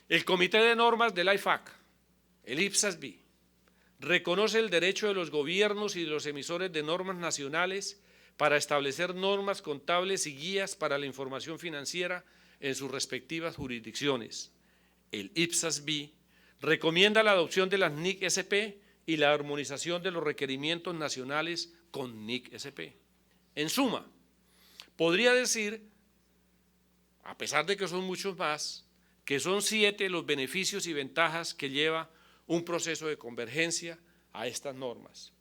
el Comité de Normas del IFAC, el IPSAS-B, reconoce el derecho de los gobiernos y de los emisores de normas nacionales para establecer normas contables y guías para la información financiera en sus respectivas jurisdicciones. El IPSAS-B recomienda la adopción de las NIC-SP y la armonización de los requerimientos nacionales con NIC-SP. En suma, podría decir, a pesar de que son muchos más, que son 7 los beneficios y ventajas que lleva un proceso de convergencia a estas normas.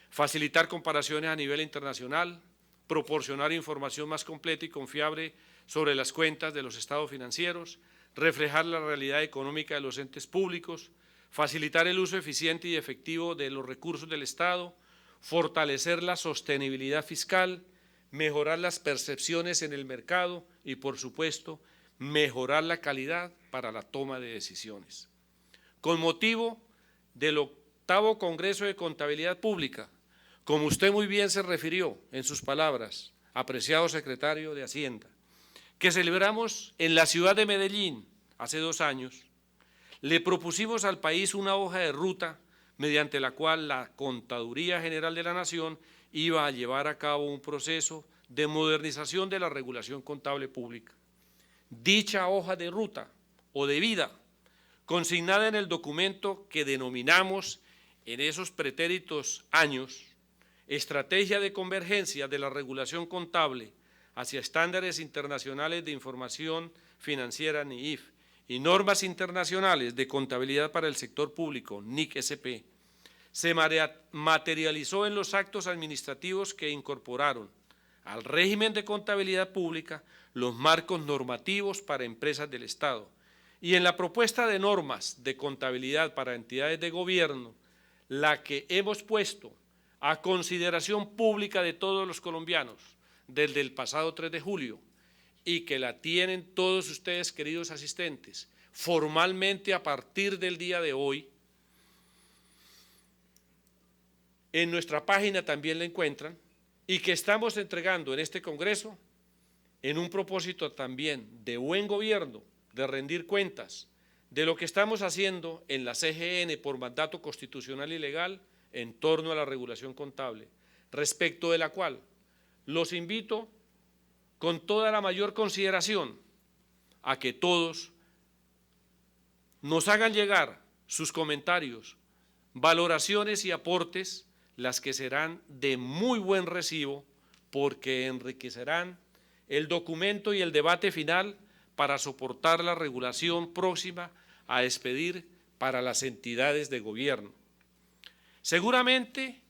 Facilitar comparaciones a nivel internacional, proporcionar información más completa y confiable sobre las cuentas de los estados financieros, reflejar la realidad económica de los entes públicos, facilitar el uso eficiente y efectivo de los recursos del Estado, fortalecer la sostenibilidad fiscal, mejorar las percepciones en el mercado y, por supuesto, mejorar la calidad para la toma de decisiones. Con motivo del 8º Congreso de Contabilidad Pública, como usted muy bien se refirió en sus palabras, apreciado secretario de Hacienda, que celebramos en la ciudad de Medellín hace 2 años, le propusimos al país una hoja de ruta mediante la cual la Contaduría General de la Nación iba a llevar a cabo un proceso de modernización de la regulación contable pública. Dicha hoja de ruta o de vida, consignada en el documento que denominamos en esos pretéritos años Estrategia de Convergencia de la Regulación Contable hacia estándares internacionales de información financiera NIIF y normas internacionales de contabilidad para el sector público NIC-SP, se materializó en los actos administrativos que incorporaron al régimen de contabilidad pública los marcos normativos para empresas del Estado y en la propuesta de normas de contabilidad para entidades de gobierno, la que hemos puesto a consideración pública de todos los colombianos desde el pasado 3 de julio y que la tienen todos ustedes, queridos asistentes, formalmente a partir del día de hoy. En nuestra página también la encuentran y que estamos entregando en este Congreso en un propósito también de buen gobierno, de rendir cuentas de lo que estamos haciendo en la CGN por mandato constitucional y legal en torno a la regulación contable, respecto de la cual los invito con toda la mayor consideración a que todos nos hagan llegar sus comentarios, valoraciones y aportes, las que serán de muy buen recibo porque enriquecerán el documento y el debate final para soportar la regulación próxima a expedir para las entidades de gobierno. Seguramente,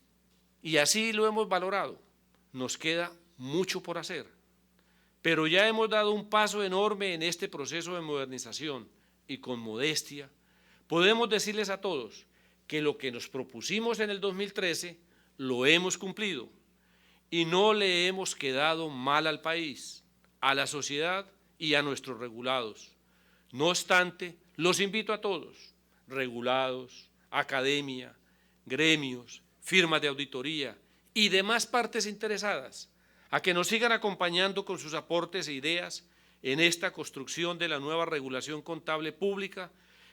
y así lo hemos valorado, nos queda mucho por hacer, pero ya hemos dado un paso enorme en este proceso de modernización y con modestia podemos decirles a todos que lo que nos propusimos en el 2013 lo hemos cumplido y no le hemos quedado mal al país, a la sociedad y a nuestros regulados. No obstante, los invito a todos, regulados, academia, gremios, firmas de auditoría y demás partes interesadas, a que nos sigan acompañando con sus aportes e ideas en esta construcción de la nueva regulación contable pública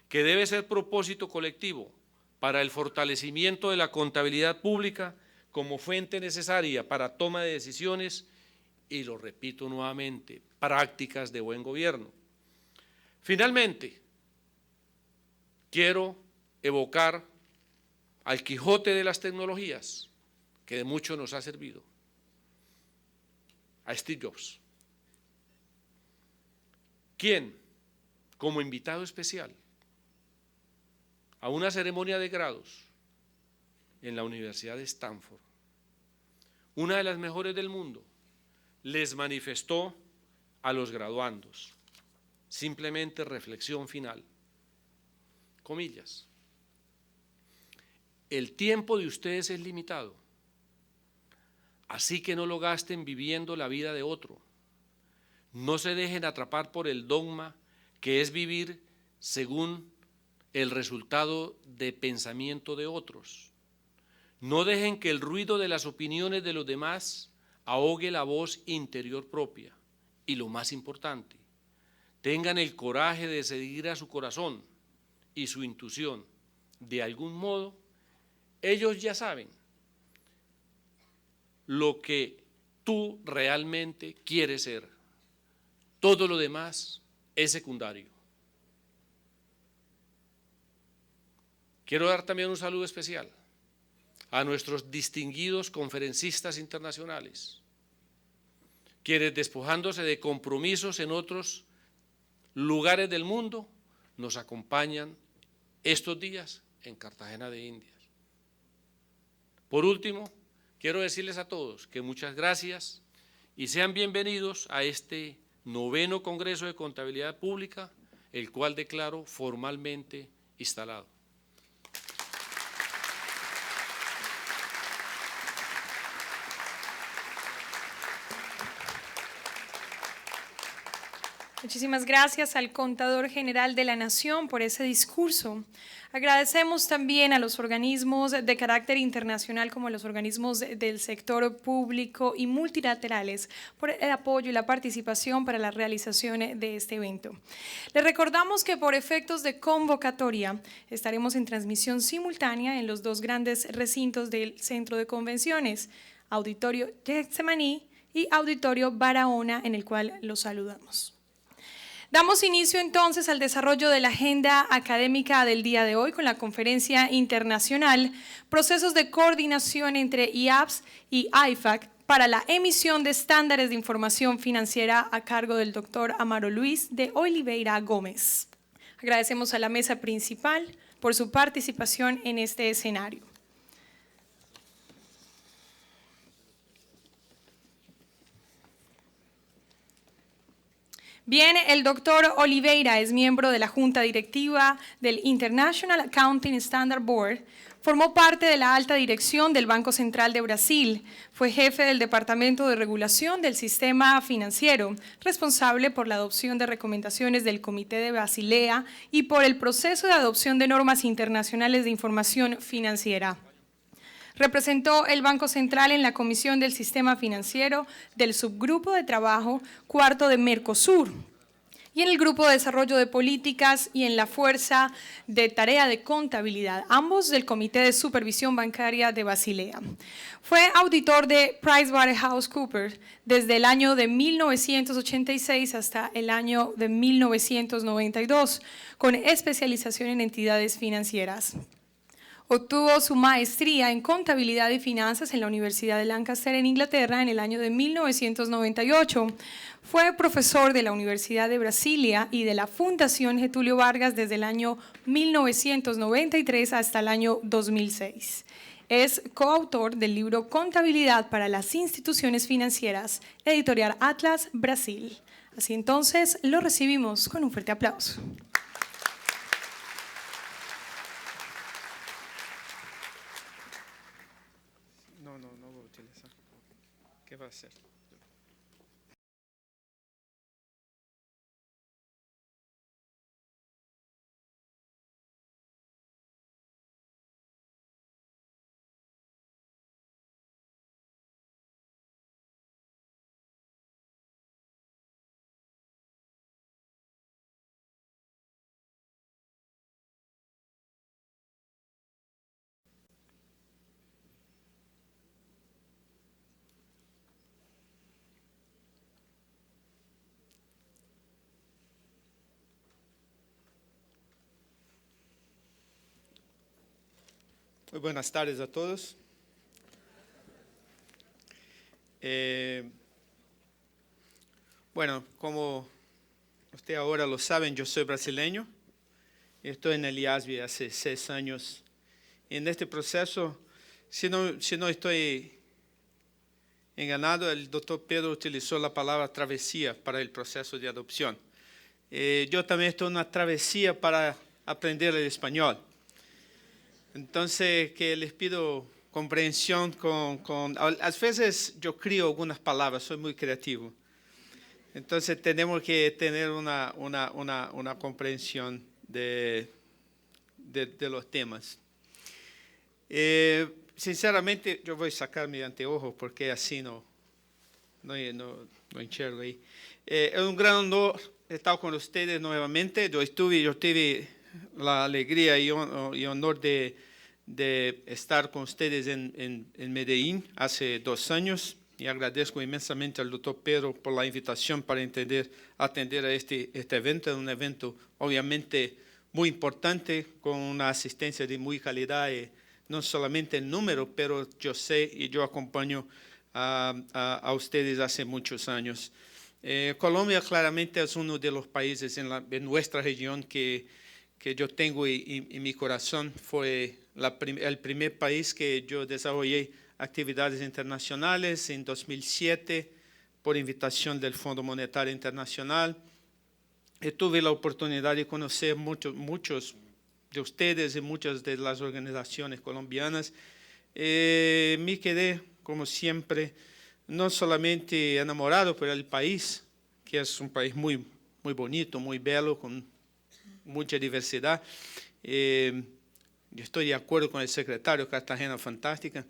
que debe ser propósito colectivo para el fortalecimiento de la contabilidad pública como fuente necesaria para toma de decisiones y, lo repito nuevamente, prácticas de buen gobierno. Finalmente, quiero evocar al Quijote de las tecnologías, que de mucho nos ha servido, a Steve Jobs, quien, como invitado especial a una ceremonia de grados en la Universidad de Stanford, una de las mejores del mundo, les manifestó a los graduandos, simplemente reflexión final, comillas, el tiempo de ustedes es limitado, así que no lo gasten viviendo la vida de otro, no se dejen atrapar por el dogma que es vivir según el resultado de pensamiento de otros, no dejen que el ruido de las opiniones de los demás ahogue la voz interior propia y lo más importante, tengan el coraje de seguir a su corazón y su intuición. De algún modo, ellos ya saben lo que tú realmente quieres ser. Todo lo demás es secundario. Quiero dar también un saludo especial a nuestros distinguidos conferencistas internacionales, quienes despojándose de compromisos en otros lugares del mundo, nos acompañan estos días en Cartagena de Indias. Por último, quiero decirles a todos que muchas gracias y sean bienvenidos a este 9º Congreso de Contabilidad Pública, el cual declaro formalmente instalado. Muchísimas gracias al Contador General de la Nación por ese discurso. Agradecemos también a los organismos de carácter internacional como a los organismos del sector público y multilaterales por el apoyo y la participación para la realización de este evento. Les recordamos que por efectos de convocatoria estaremos en transmisión simultánea en los 2 grandes recintos del Centro de Convenciones, Auditorio Getsemaní y Auditorio Barahona, en el cual los saludamos. Damos inicio entonces al desarrollo de la agenda académica del día de hoy con la conferencia internacional Procesos de coordinación entre IAPS y IFAC para la emisión de estándares de información financiera a cargo del doctor Amaro Luis de Oliveira Gómez. Agradecemos a la mesa principal por su participación en este escenario. Bien, el doctor Oliveira es miembro de la Junta Directiva del International Accounting Standard Board, formó parte de la alta dirección del Banco Central de Brasil, fue jefe del Departamento de Regulación del Sistema Financiero, responsable por la adopción de recomendaciones del Comité de Basilea y por el proceso de adopción de normas internacionales de información financiera. Representó el Banco Central en la Comisión del Sistema Financiero del Subgrupo de Trabajo IV de Mercosur y en el Grupo de Desarrollo de Políticas y en la Fuerza de Tarea de Contabilidad, ambos del Comité de Supervisión Bancaria de Basilea. Fue auditor de PricewaterhouseCoopers desde el año de 1986 hasta el año de 1992, con especialización en entidades financieras. Obtuvo su maestría en Contabilidad y Finanzas en la Universidad de Lancaster en Inglaterra en el año de 1998. Fue profesor de la Universidad de Brasilia y de la Fundación Getúlio Vargas desde el año 1993 hasta el año 2006. Es coautor del libro Contabilidad para las instituciones financieras, editorial Atlas, Brasil. Así entonces, lo recibimos con un fuerte aplauso. No voy a utilizar. ¿Qué va a hacer? Muy buenas tardes a todos. Bueno, como ustedes ahora lo saben, yo soy brasileño. Estoy en el IASB hace 6 años. En este proceso, si no estoy enganado, el doctor Pedro utilizó la palabra travesía para el proceso de adopción. Yo también estoy en una travesía para aprender el español. Entonces, que les pido comprensión a veces yo crío algunas palabras, soy muy creativo. Entonces, tenemos que tener una comprensión de los temas. Sinceramente, yo voy a sacar mi anteojos porque así no enxergo ahí. Es un gran honor estar con ustedes nuevamente. Yo tuve la alegría y honor de estar con ustedes en Medellín hace 2 años. y agradezco inmensamente al doctor Pedro por la invitación para atender a este evento, un evento obviamente muy importante, con una asistencia de muy calidad, no solamente en número, pero yo sé y yo acompaño a ustedes hace muchos años. Colombia claramente es uno de los países en nuestra región que yo tengo en mi corazón. Fue el primer país que yo desarrollé actividades internacionales en 2007 por invitación del Fondo Monetario Internacional. Tuve la oportunidad de conocer muchos de ustedes y muchas de las organizaciones colombianas. Me quedé, como siempre, no solamente enamorado por el país, que es un país muy, muy bonito, muy bello, con mucha diversidad. Yo estoy de acuerdo con el secretario, Cartagena fantástica,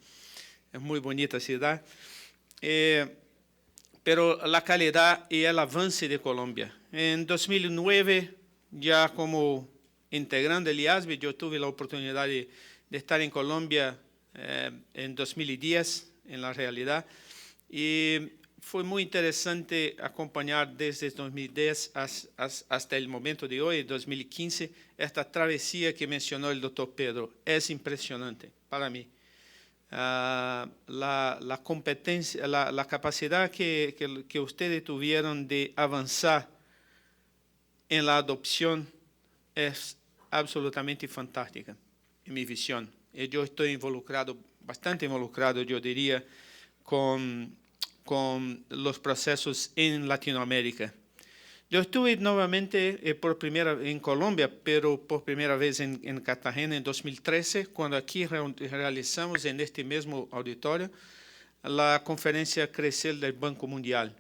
es muy bonita ciudad. Pero la calidad y el avance de Colombia. En 2009, ya como integrante del IASB, yo tuve la oportunidad de estar en Colombia en 2010, en la realidad, y fue muy interesante acompañar desde 2010 hasta el momento de hoy, 2015, esta travesía que mencionó el doctor Pedro. Es impresionante para mí. La competencia, la capacidad que ustedes tuvieron de avanzar en la adopción es absolutamente fantástica, en mi visión. Y yo estoy bastante involucrado, yo diría, con los procesos en Latinoamérica. Yo estuve nuevamente en Colombia, pero por primera vez en Cartagena en 2013, cuando aquí realizamos en este mismo auditorio la conferencia Crecer del Banco Mundial,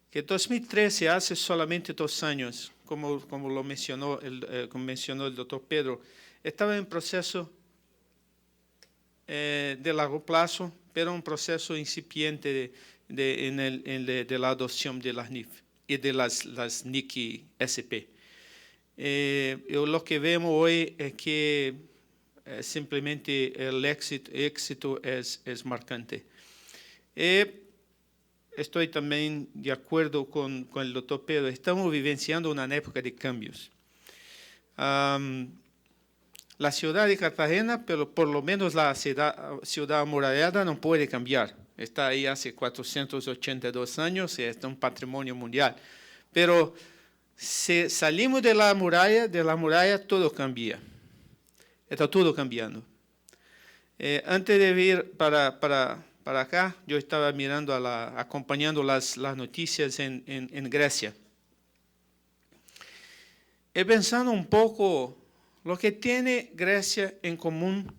que 2013 hace solamente 2 años, como lo mencionó el doctor Pedro, estaba en proceso de largo plazo, pero un proceso incipiente de la adopción de las NIF y de las NIC SP. Lo que vemos hoy es que simplemente el éxito es marcante. Estoy también de acuerdo con el doctor Pedro. Estamos vivenciando una época de cambios. La ciudad de Cartagena, pero por lo menos la ciudad amurallada no puede cambiar. Está ahí hace 482 años y es un patrimonio mundial. Pero si salimos de la muralla todo cambia. Está todo cambiando. Antes de ir para acá, yo estaba mirando, acompañando las noticias en Grecia. Y pensando un poco lo que tiene Grecia en común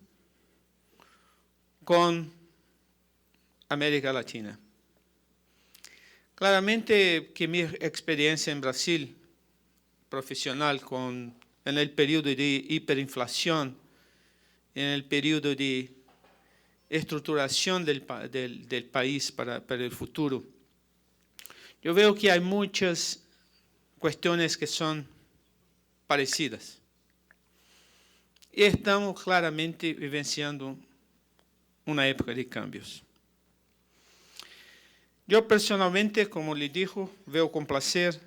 con América Latina. Claramente que mi experiencia en Brasil profesional en el periodo de hiperinflación, en el periodo de estructuración del país para el futuro, yo veo que hay muchas cuestiones que son parecidas. Y estamos claramente vivenciando una época de cambios. Yo personalmente, como le dijo, veo con placer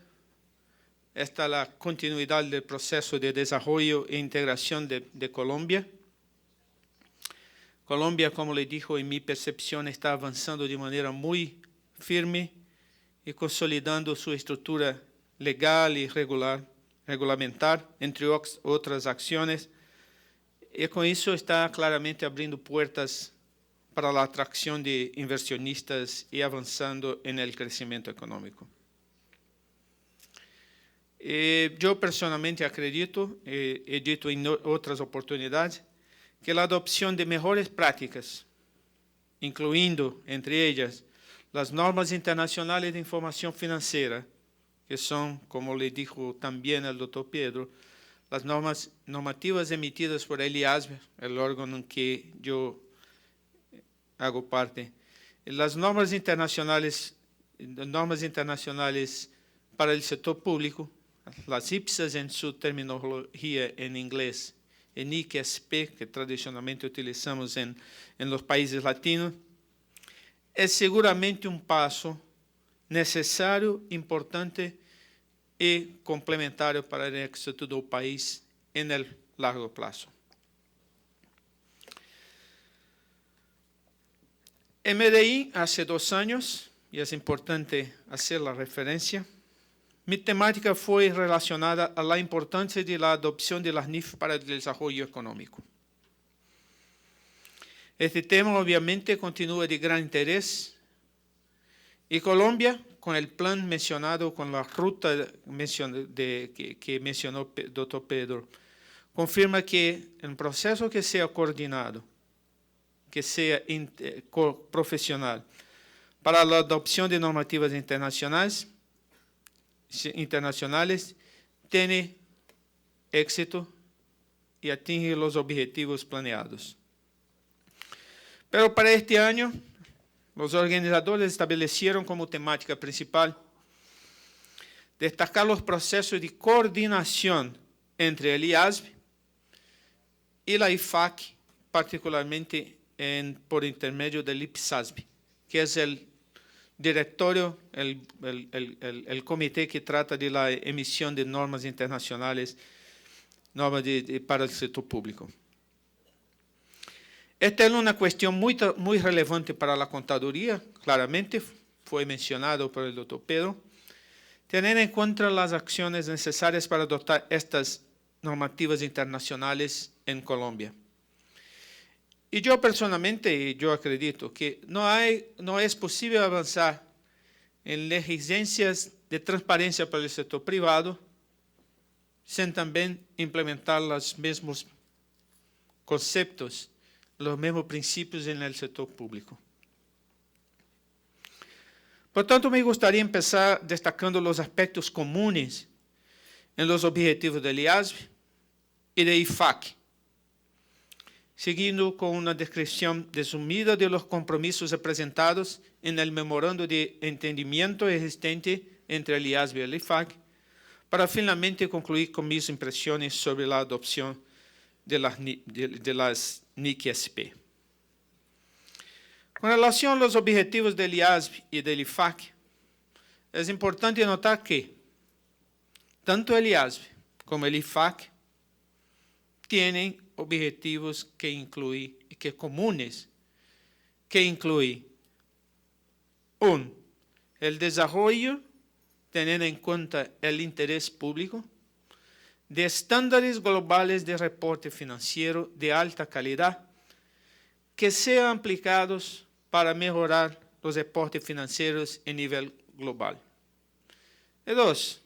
la continuidad del proceso de desarrollo e integración de Colombia. Colombia, como le dijo, en mi percepción, está avanzando de manera muy firme y consolidando su estructura legal y regulamentar, entre otras acciones. Y con eso está claramente abriendo puertas para la atracción de inversionistas y avanzando en el crecimiento económico. Yo personalmente acredito, he dicho en otras oportunidades, que la adopción de mejores prácticas, incluyendo entre ellas las normas internacionales de información financiera, que son, como le dijo también el doctor Pedro, las normativas emitidas por el IASB, el órgano en que yo hago parte. Las normas internacionales para el sector público, las IPSAS en su terminología en inglés, el NIC-SP, que tradicionalmente utilizamos en los países latinos, es seguramente un paso necesario, importante y complementario para el éxito del país en el largo plazo. En Medellín, hace 2 años, y es importante hacer la referencia, mi temática fue relacionada a la importancia de la adopción de las NIF para el desarrollo económico. Este tema obviamente continúa de gran interés y Colombia, con el plan mencionado, con la ruta que mencionó el doctor Pedro, confirma que el proceso que sea coordinado, que sea profesional, para la adopción de normativas internacionales, tiene éxito y atinge los objetivos planeados. Pero para este año, los organizadores establecieron como temática principal destacar los procesos de coordinación entre el IASB y la IFAC, particularmente por intermedio del IPSASB, que es el directorio, el comité que trata de la emisión de normas internacionales, normas para el sector público. Esta es una cuestión muy relevante para la contaduría, claramente fue mencionado por el doctor Pedro, tener en cuenta las acciones necesarias para adoptar estas normativas internacionales en Colombia. Y yo personalmente, yo acredito que no es posible avanzar en exigencias de transparencia para el sector privado sin también implementar los mismos conceptos, los mismos principios en el sector público. Por tanto, me gustaría empezar destacando los aspectos comunes en los objetivos del IASB y de IFAC, seguindo con una descripción resumida de los compromisos representados en el memorando de entendimiento existente entre el IASB y el IFAC, para finalmente concluir con mis impresiones sobre la adopción de las NIC-SP. Con relación a los objetivos del IASB y del IFAC, es importante notar que tanto el IASB como el IFAC tienen objetivos comunes, que incluyen el desarrollo, teniendo en cuenta el interés público, de estándares globales de reporte financiero de alta calidad que sean aplicados para mejorar los reportes financieros a nivel global. Y 2,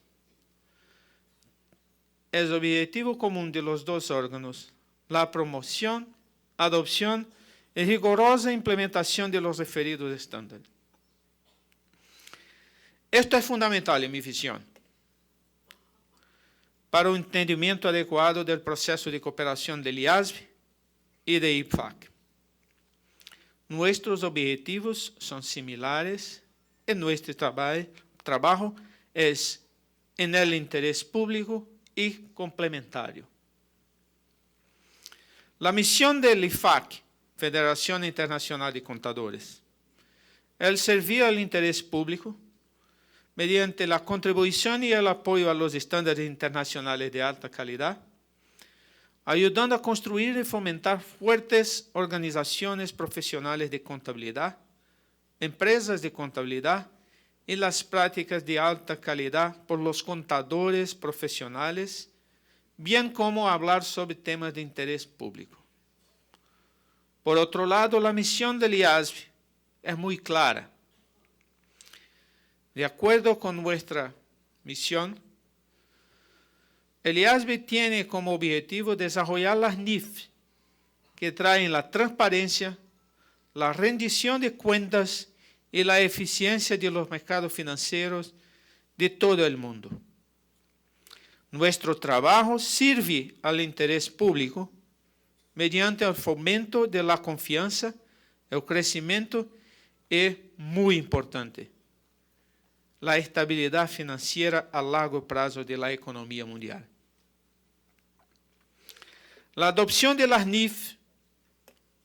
el objetivo común de los dos órganos, la promoción, adopción y rigurosa implementación de los referidos estándares. Esto es fundamental en mi visión para un entendimiento adecuado del proceso de cooperación del IASB y de IFAC. Nuestros objetivos son similares y nuestro trabajo es en el interés público y complementario. La misión del IFAC, Federación Internacional de Contadores, es el servir al interés público mediante la contribución y el apoyo a los estándares internacionales de alta calidad, ayudando a construir y fomentar fuertes organizaciones profesionales de contabilidad, empresas de contabilidad y las prácticas de alta calidad por los contadores profesionales, bien como hablar sobre temas de interés público. Por otro lado, la misión del IASB es muy clara. De acuerdo con nuestra misión, el IASB tiene como objetivo desarrollar las NIF que traen la transparencia, la rendición de cuentas y la eficiencia de los mercados financieros de todo el mundo. Nuestro trabajo sirve al interés público mediante el fomento de la confianza, el crecimiento y, muy importante, la estabilidad financiera a largo plazo de la economía mundial. La adopción de las NIF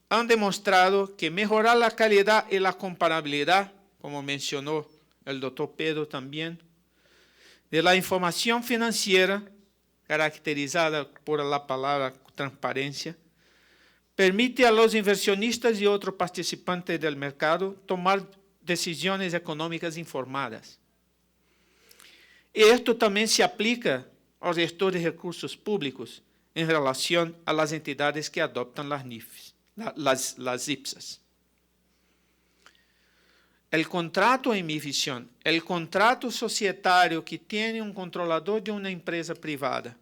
han demostrado que mejorar la calidad y la comparabilidad, como mencionó el doctor Pedro también, de la información financiera, caracterizada por la palabra transparencia, permite a los inversionistas y otros participantes del mercado tomar decisiones económicas informadas. Y esto también se aplica al gestor de recursos públicos en relación a las entidades que adoptan las NIFs, las IPSAs. El contrato, en mi visión, el contrato societario que tiene un controlador de una empresa privada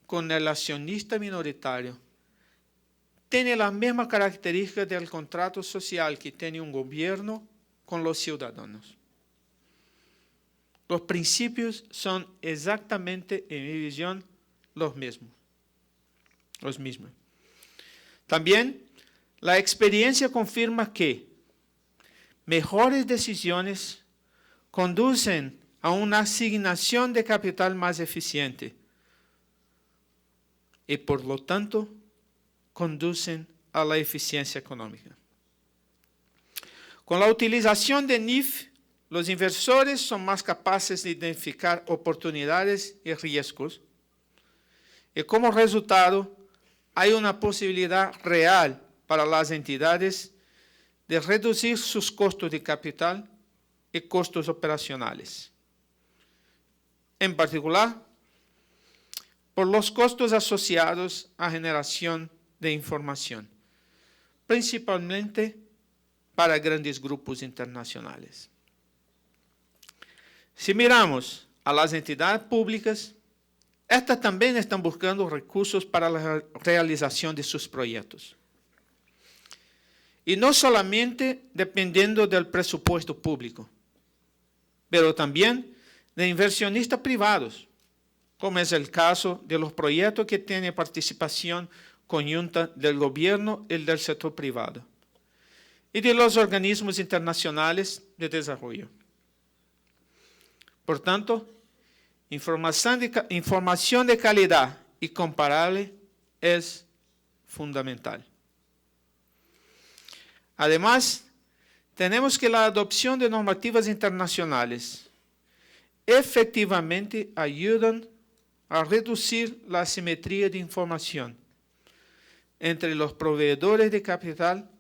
con el accionista minoritario tiene la misma característica del contrato social que tiene un gobierno con los ciudadanos. Los principios son exactamente, en mi visión, los mismos. También, la experiencia confirma que mejores decisiones conducen a una asignación de capital más eficiente y, por lo tanto, conducen a la eficiencia económica. Con la utilización de NIF, los inversores son más capaces de identificar oportunidades y riesgos, y como resultado, hay una posibilidad real para las entidades de reducir sus costos de capital y costos operacionales. En particular, por los costos asociados a generación de información, principalmente para grandes grupos internacionales. Si miramos a las entidades públicas, estas también están buscando recursos para la realización de sus proyectos. Y no solamente dependiendo del presupuesto público, pero también de inversionistas privados, como es el caso de los proyectos que tienen participación conjunta del gobierno y del sector privado, y de los organismos internacionales de desarrollo. Por tanto, información de calidad y comparable es fundamental. Además, tenemos que la adopción de normativas internacionales efectivamente ayudan a reducir la asimetría de información entre los proveedores de capital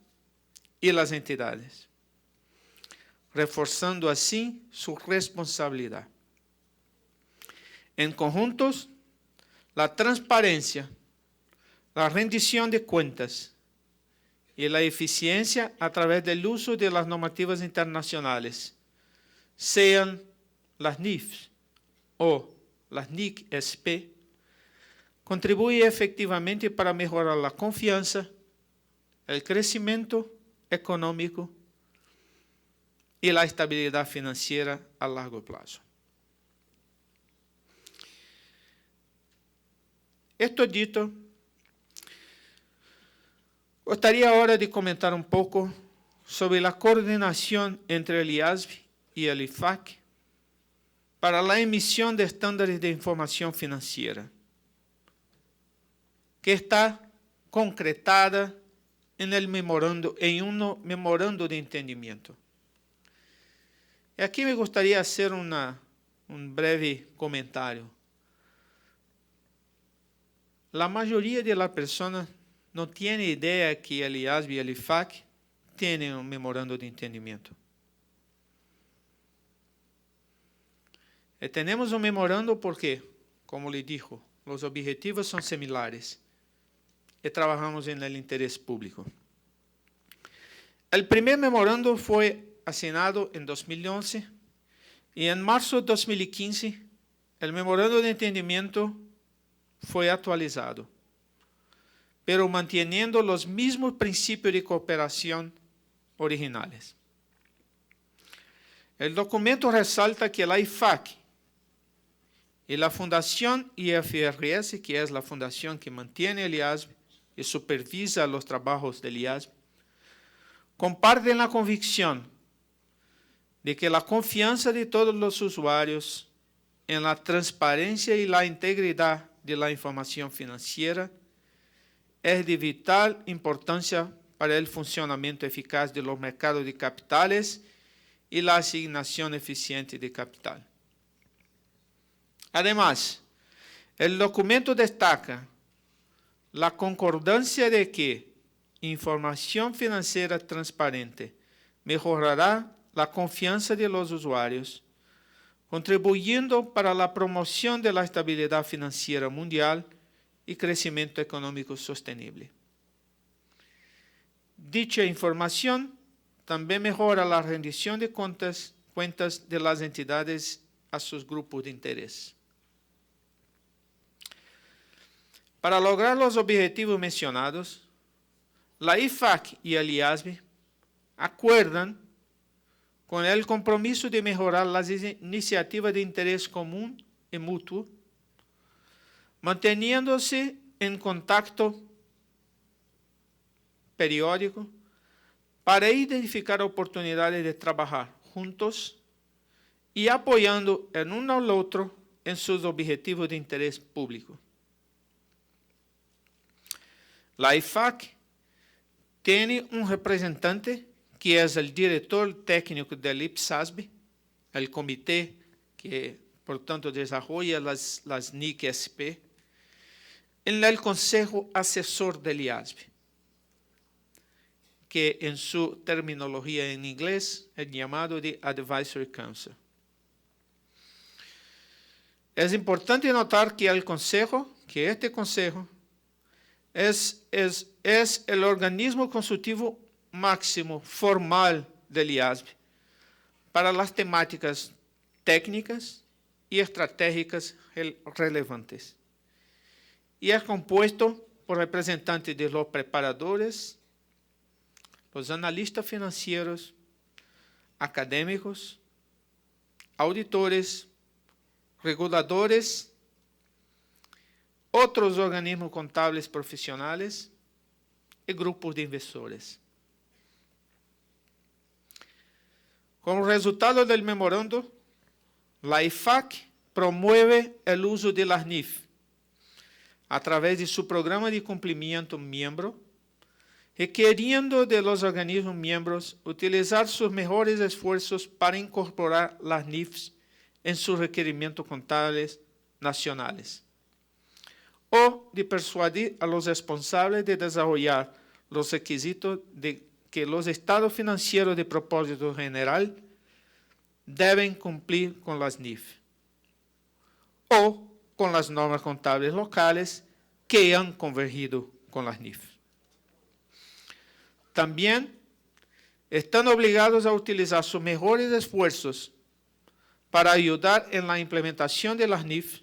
y las entidades, reforzando así su responsabilidad. En conjuntos, la transparencia, la rendición de cuentas y la eficiencia a través del uso de las normativas internacionales, sean las NIFs o las NIC-SP, contribuye efectivamente para mejorar la confianza, el crecimiento económico y la estabilidad financiera a largo plazo. Esto dicho, gostaria ahora de comentar un poco sobre la coordinación entre el IASB y el IFAC para la emisión de estándares de información financiera, que está concretada en un memorando de entendimiento. Y aquí me gustaría hacer un breve comentario. La mayoría de las personas no tiene idea que el IASB y el IFAC tienen un memorando de entendimiento. Tenemos un memorando porque, como le dijo, los objetivos son similares y trabajamos en el interés público. El primer memorando fue asignado en 2011 y en marzo de 2015 el memorando de entendimiento fue actualizado, pero manteniendo los mismos principios de cooperación originales. El documento resalta que la IFAC y la Fundación IFRS, que es la fundación que mantiene el IASB y supervisa los trabajos del IASB, comparten la convicción de que la confianza de todos los usuarios en la transparencia y la integridad de la información financiera es de vital importancia para el funcionamiento eficaz de los mercados de capitales y la asignación eficiente de capital. Además, el documento destaca la concordancia de que información financiera transparente mejorará la confianza de los usuarios, contribuyendo para la promoción de la estabilidad financiera mundial y crecimiento económico sostenible. Dicha información también mejora la rendición de cuentas de las entidades a sus grupos de interés. Para lograr los objetivos mencionados, la IFAC y el IASB acuerdan con el compromiso de mejorar las iniciativas de interés común y mutuo, manteniéndose en contacto periódico para identificar oportunidades de trabajar juntos y apoyando el uno al otro en sus objetivos de interés público. La IFAC tiene un representante que es el director técnico del IPSASB, el comité que, por tanto, desarrolla las NIC-SP, en el Consejo Asesor del IASB, que en su terminología en inglés es llamado de Advisory Council. Es importante notar que este consejo es el organismo consultivo máximo formal del IASB para las temáticas técnicas y estratégicas relevantes. Y es compuesto por representantes de los preparadores, los analistas financieros, académicos, auditores, reguladores, otros organismos contables profesionales y grupos de inversores. Como resultado del memorando, la IFAC promueve el uso de las NIF a través de su programa de cumplimiento miembro, requiriendo de los organismos miembros utilizar sus mejores esfuerzos para incorporar las NIFs en sus requerimientos contables nacionales, o de persuadir a los responsables de desarrollar los requisitos de que los estados financieros de propósito general deben cumplir con las NIF o con las normas contables locales que han convergido con las NIF. También están obligados a utilizar sus mejores esfuerzos para ayudar en la implementación de las NIF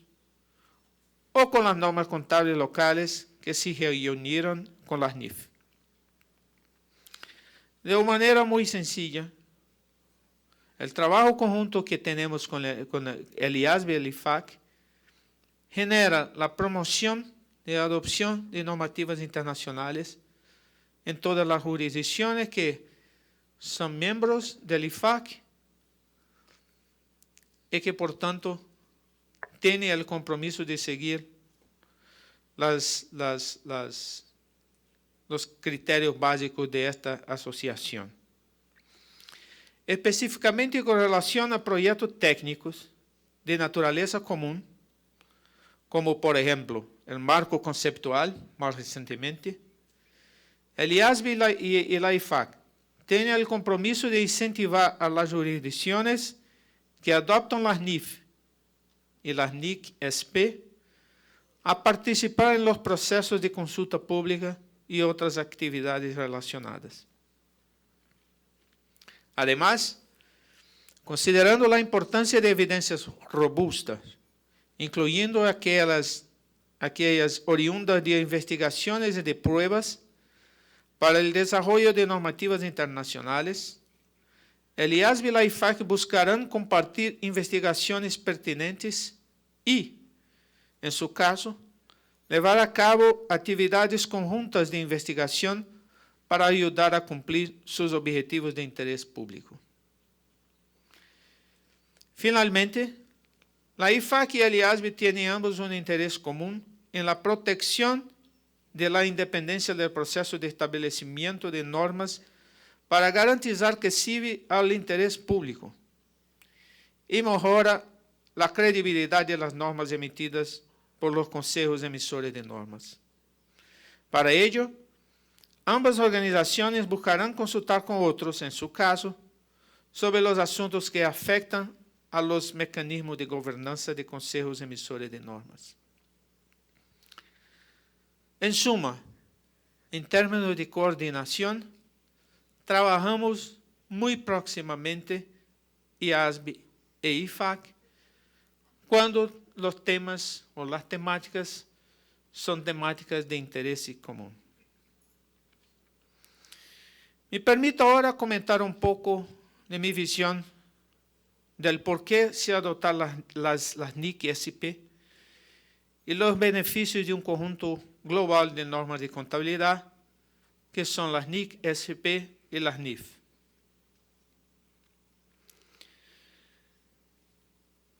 o con las normas contables locales que se reunieron con las NIF. De una manera muy sencilla, el trabajo conjunto que tenemos con el IASB y el IFAC genera la promoción de la adopción de normativas internacionales en todas las jurisdicciones que son miembros del IFAC y que, por tanto, tienen el compromiso de seguir los criterios básicos de esta asociación. Específicamente con relación a proyectos técnicos de naturaleza común, como por ejemplo el marco conceptual, más recientemente, el IASB y la IFAC tienen el compromiso de incentivar a las jurisdicciones que adoptan las NIF y las NIC-SP a participar en los procesos de consulta pública y otras actividades relacionadas. Además, considerando la importancia de evidencias robustas, incluyendo aquellas oriundas de investigaciones y de pruebas para el desarrollo de normativas internacionales, el IASB y la IFAC buscarán compartir investigaciones pertinentes y, en su caso, llevar a cabo actividades conjuntas de investigación para ayudar a cumplir sus objetivos de interés público. Finalmente, la IFAC y el IASB tienen ambos un interés común en la protección de la independencia del proceso de establecimiento de normas para garantizar que sirve al interés público y mejora la credibilidad de las normas emitidas por los consejos emisores de normas. Para ello, ambas organizaciones buscarán consultar con otros, en su caso, sobre los asuntos que afectan a los mecanismos de gobernanza de consejos emisores de normas. En suma, en términos de coordinación, trabajamos muy próximamente IASB e IFAC cuando los temas o las temáticas son temáticas de interés común. Me permito ahora comentar un poco de mi visión del por qué se adoptan las NIC-SP y los beneficios de un conjunto global de normas de contabilidad, que son las NIC-SP y las NIF.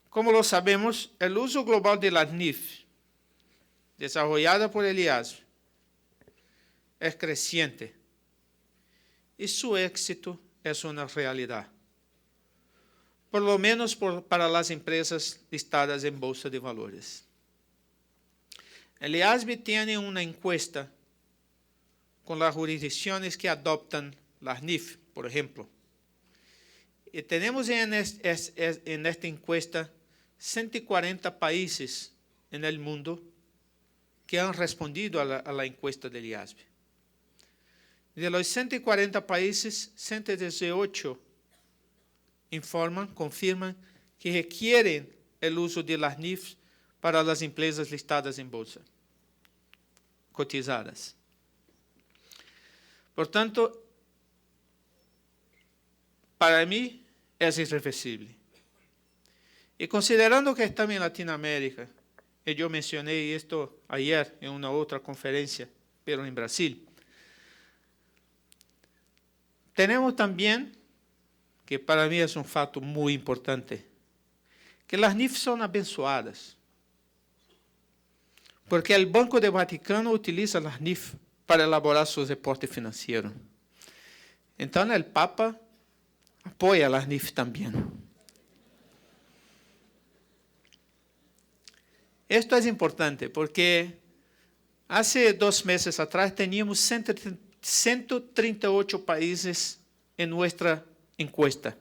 Como lo sabemos, el uso global de las NIF, desarrollada por el IASB, es creciente y su éxito es una realidad, por lo menos para las empresas listadas en Bolsa de Valores. El IASB tiene una encuesta con las jurisdicciones que adoptan las NIF, por ejemplo. Y tenemos en esta encuesta 140 países en el mundo que han respondido a la encuesta del IASB. De los 140 países, 118 confirman que requieren el uso de las NIF para las empresas listadas en bolsa, cotizadas. Por tanto, para mí es irreversible. Y considerando que estamos en Latinoamérica, y yo mencioné esto ayer en una otra conferencia, pero en Brasil, tenemos también, que para mí es un fato muy importante, que las NIF son abençoadas. Porque el Banco del Vaticano utiliza las NIF para elaborar sus reportes financieros. Entonces el Papa apoya las NIF también. Esto es importante porque hace 2 meses atrás teníamos 138 países en nuestra encuesta.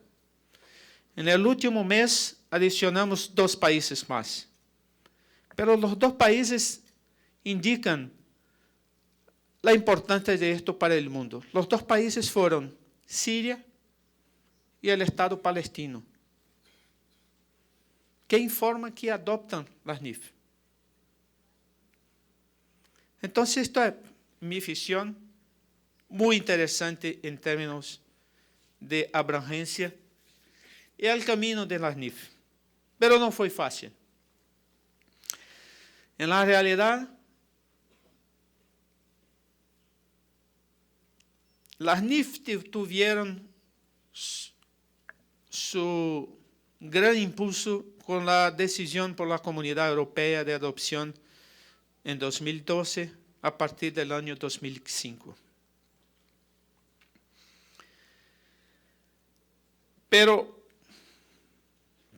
En el último mes adicionamos 2 países más. Pero los 2 países indican la importancia de esto para el mundo. Los 2 países fueron Siria y el Estado palestino, que informan que adoptan las NIF. Entonces, esta es mi visión muy interesante en términos de abrangencia y el camino de las NIF. Pero no fue fácil. En la realidad, las NIF tuvieron su gran impulso con la decisión por la Comunidad Europea de adopción en 2012 a partir del año 2005. Pero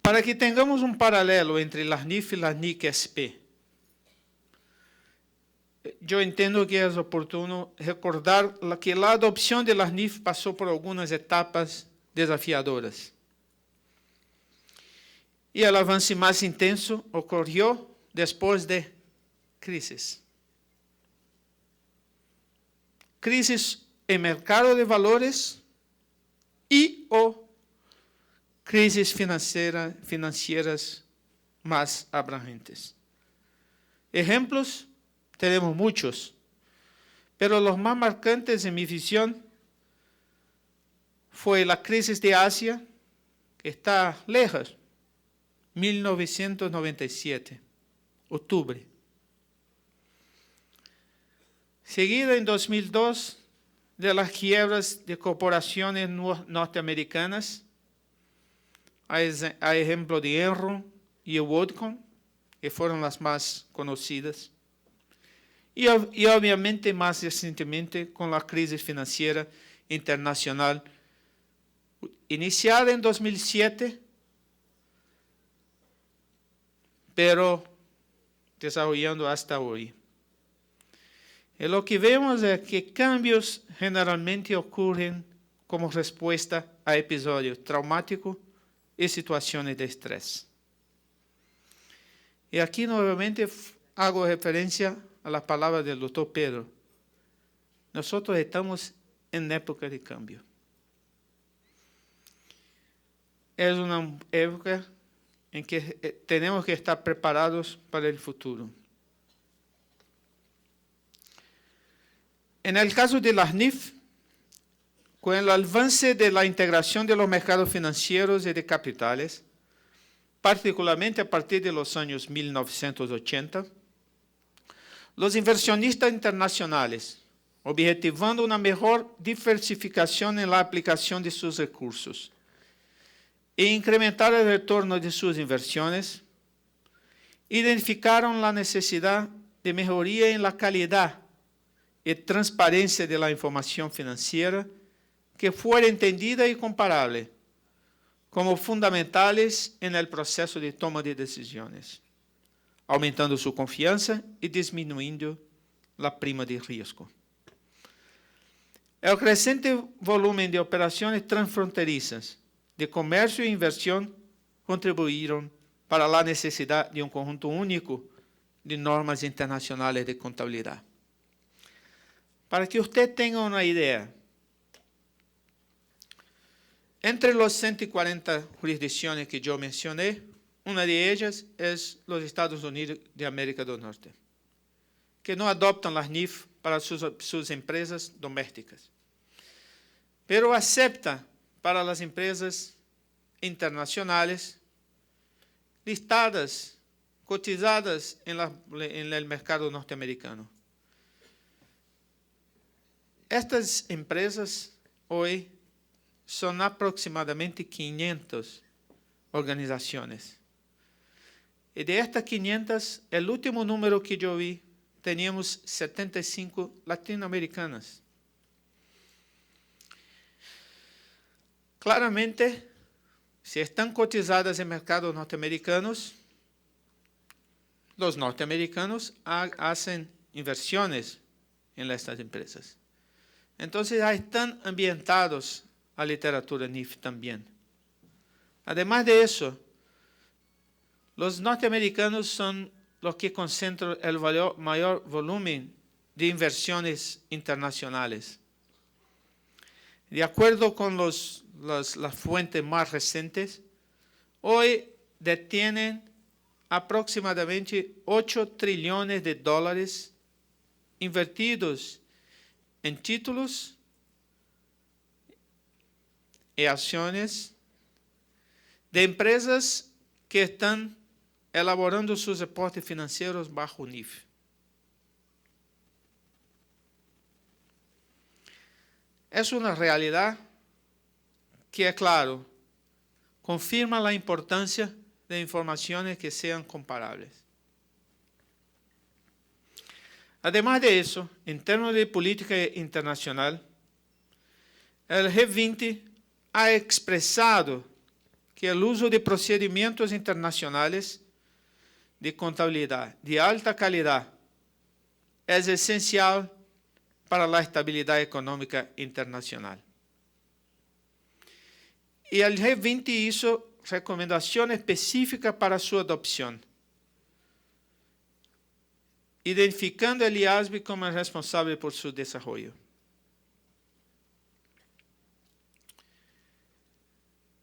para que tengamos un paralelo entre las NIF y las NIC-SP, yo entiendo que es oportuno recordar que la adopción de las NIF pasó por algunas etapas desafiadoras. Y el avance más intenso ocurrió después de crisis. Crisis en mercado de valores y o crisis financieras más abrangentes. Ejemplos tenemos muchos, pero los más marcantes en mi visión fue la crisis de Asia, que está lejos, 1997, octubre. Seguida en 2002 de las quiebras de corporaciones norteamericanas, a ejemplo de Enron y WorldCom, que fueron las más conocidas. y obviamente más recientemente con la crisis financiera internacional iniciada en 2007, pero desarrollando hasta hoy. Y lo que vemos es que cambios generalmente ocurren como respuesta a episodios traumáticos y situaciones de estrés. Y aquí nuevamente hago referencia a las palabras del doctor Pedro. Nosotros estamos en época de cambio. Es una época en que tenemos que estar preparados para el futuro. En el caso de las NIF, con el avance de la integración de los mercados financieros y de capitales, particularmente a partir de los años 1980, los inversionistas internacionales, objetivando una mejor diversificación en la aplicación de sus recursos e incrementar el retorno de sus inversiones, identificaron la necesidad de mejoría en la calidad y transparencia de la información financiera que fuera entendida y comparable como fundamentales en el proceso de toma de decisiones, aumentando su confianza y disminuyendo la prima de riesgo. El creciente volumen de operaciones transfronterizas de comercio e inversión contribuyeron para la necesidad de un conjunto único de normas internacionales de contabilidad. Para que usted tenga una idea, entre los 140 jurisdicciones que yo mencioné, una de ellas es los Estados Unidos de América del Norte, que no adoptan las NIF para sus empresas domésticas, pero acepta para las empresas internacionales listadas, cotizadas en el mercado norteamericano. Estas empresas hoy son aproximadamente 500 organizaciones. Y de estas 500, el último número que yo vi, teníamos 75 latinoamericanas. Claramente, si están cotizadas en mercados norteamericanos, los norteamericanos hacen inversiones en estas empresas. Entonces, ya están ambientados a literatura NIF también. Además de eso, los norteamericanos son los que concentran el mayor volumen de inversiones internacionales. De acuerdo con las fuentes más recientes, hoy detienen aproximadamente 8 trillones de dólares invertidos en títulos y acciones de empresas que están elaborando sus reportes financieros bajo NIF. Es una realidad que, claro, confirma la importancia de informaciones que sean comparables. Además de eso, en términos de política internacional, el G20 ha expresado que el uso de procedimientos internacionales de contabilidad de alta calidad es esencial para la estabilidad económica internacional. Y el G20 hizo recomendaciones específicas para su adopción, identificando el IASB como el responsable por su desarrollo.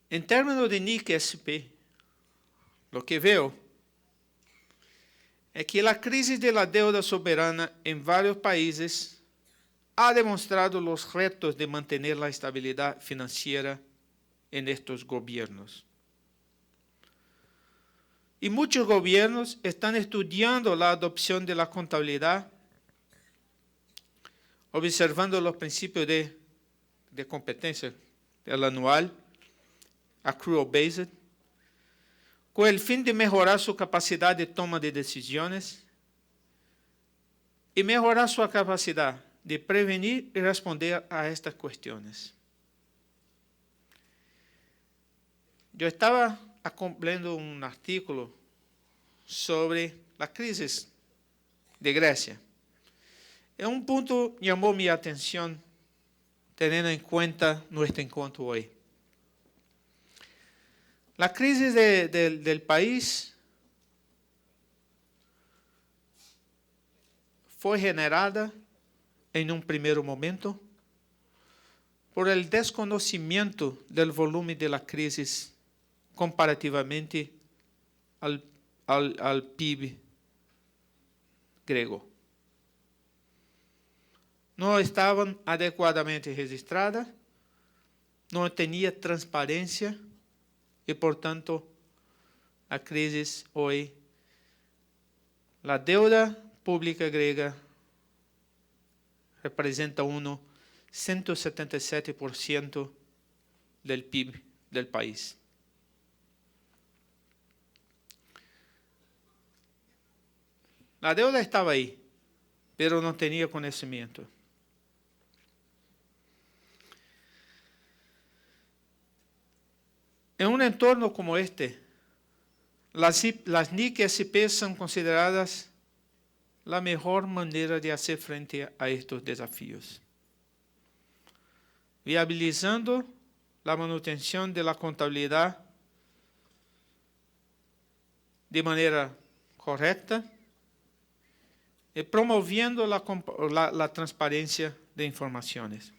En términos de NIC-SP, lo que veo es que la crisis de la deuda soberana en varios países ha demostrado los retos de mantener la estabilidad financiera en estos gobiernos. Y muchos gobiernos están estudiando la adopción de la contabilidad, observando los principios de competencia del anual, accrual-based, con el fin de mejorar su capacidad de toma de decisiones y mejorar su capacidad de prevenir y responder a estas cuestiones. Yo estaba leyendo un artículo sobre la crisis de Grecia. Y un punto llamó mi atención, teniendo en cuenta nuestro encuentro hoy. La crisis del país fue generada en un primer momento por el desconocimiento del volumen de la crisis comparativamente al PIB griego. No estaban adecuadamente registradas, no tenía transparencia y por tanto la crisis hoy, la deuda pública griega representa 177% del PIB del país. La deuda estaba ahí, pero no tenía conocimiento. En un entorno como este, las NIC-SP son consideradas la mejor manera de hacer frente a estos desafíos, viabilizando la manutención de la contabilidad de manera correcta y promoviendo la transparencia de informaciones.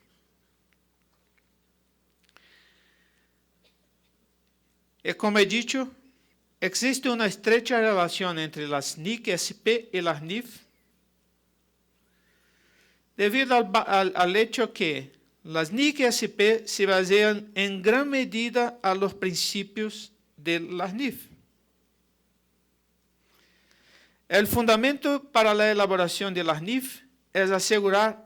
Y como he dicho, existe una estrecha relación entre las NIC-SP y las NIF, debido al hecho que las NIC-SP se basan en gran medida a los principios de las NIF. El fundamento para la elaboración de las NIF es asegurar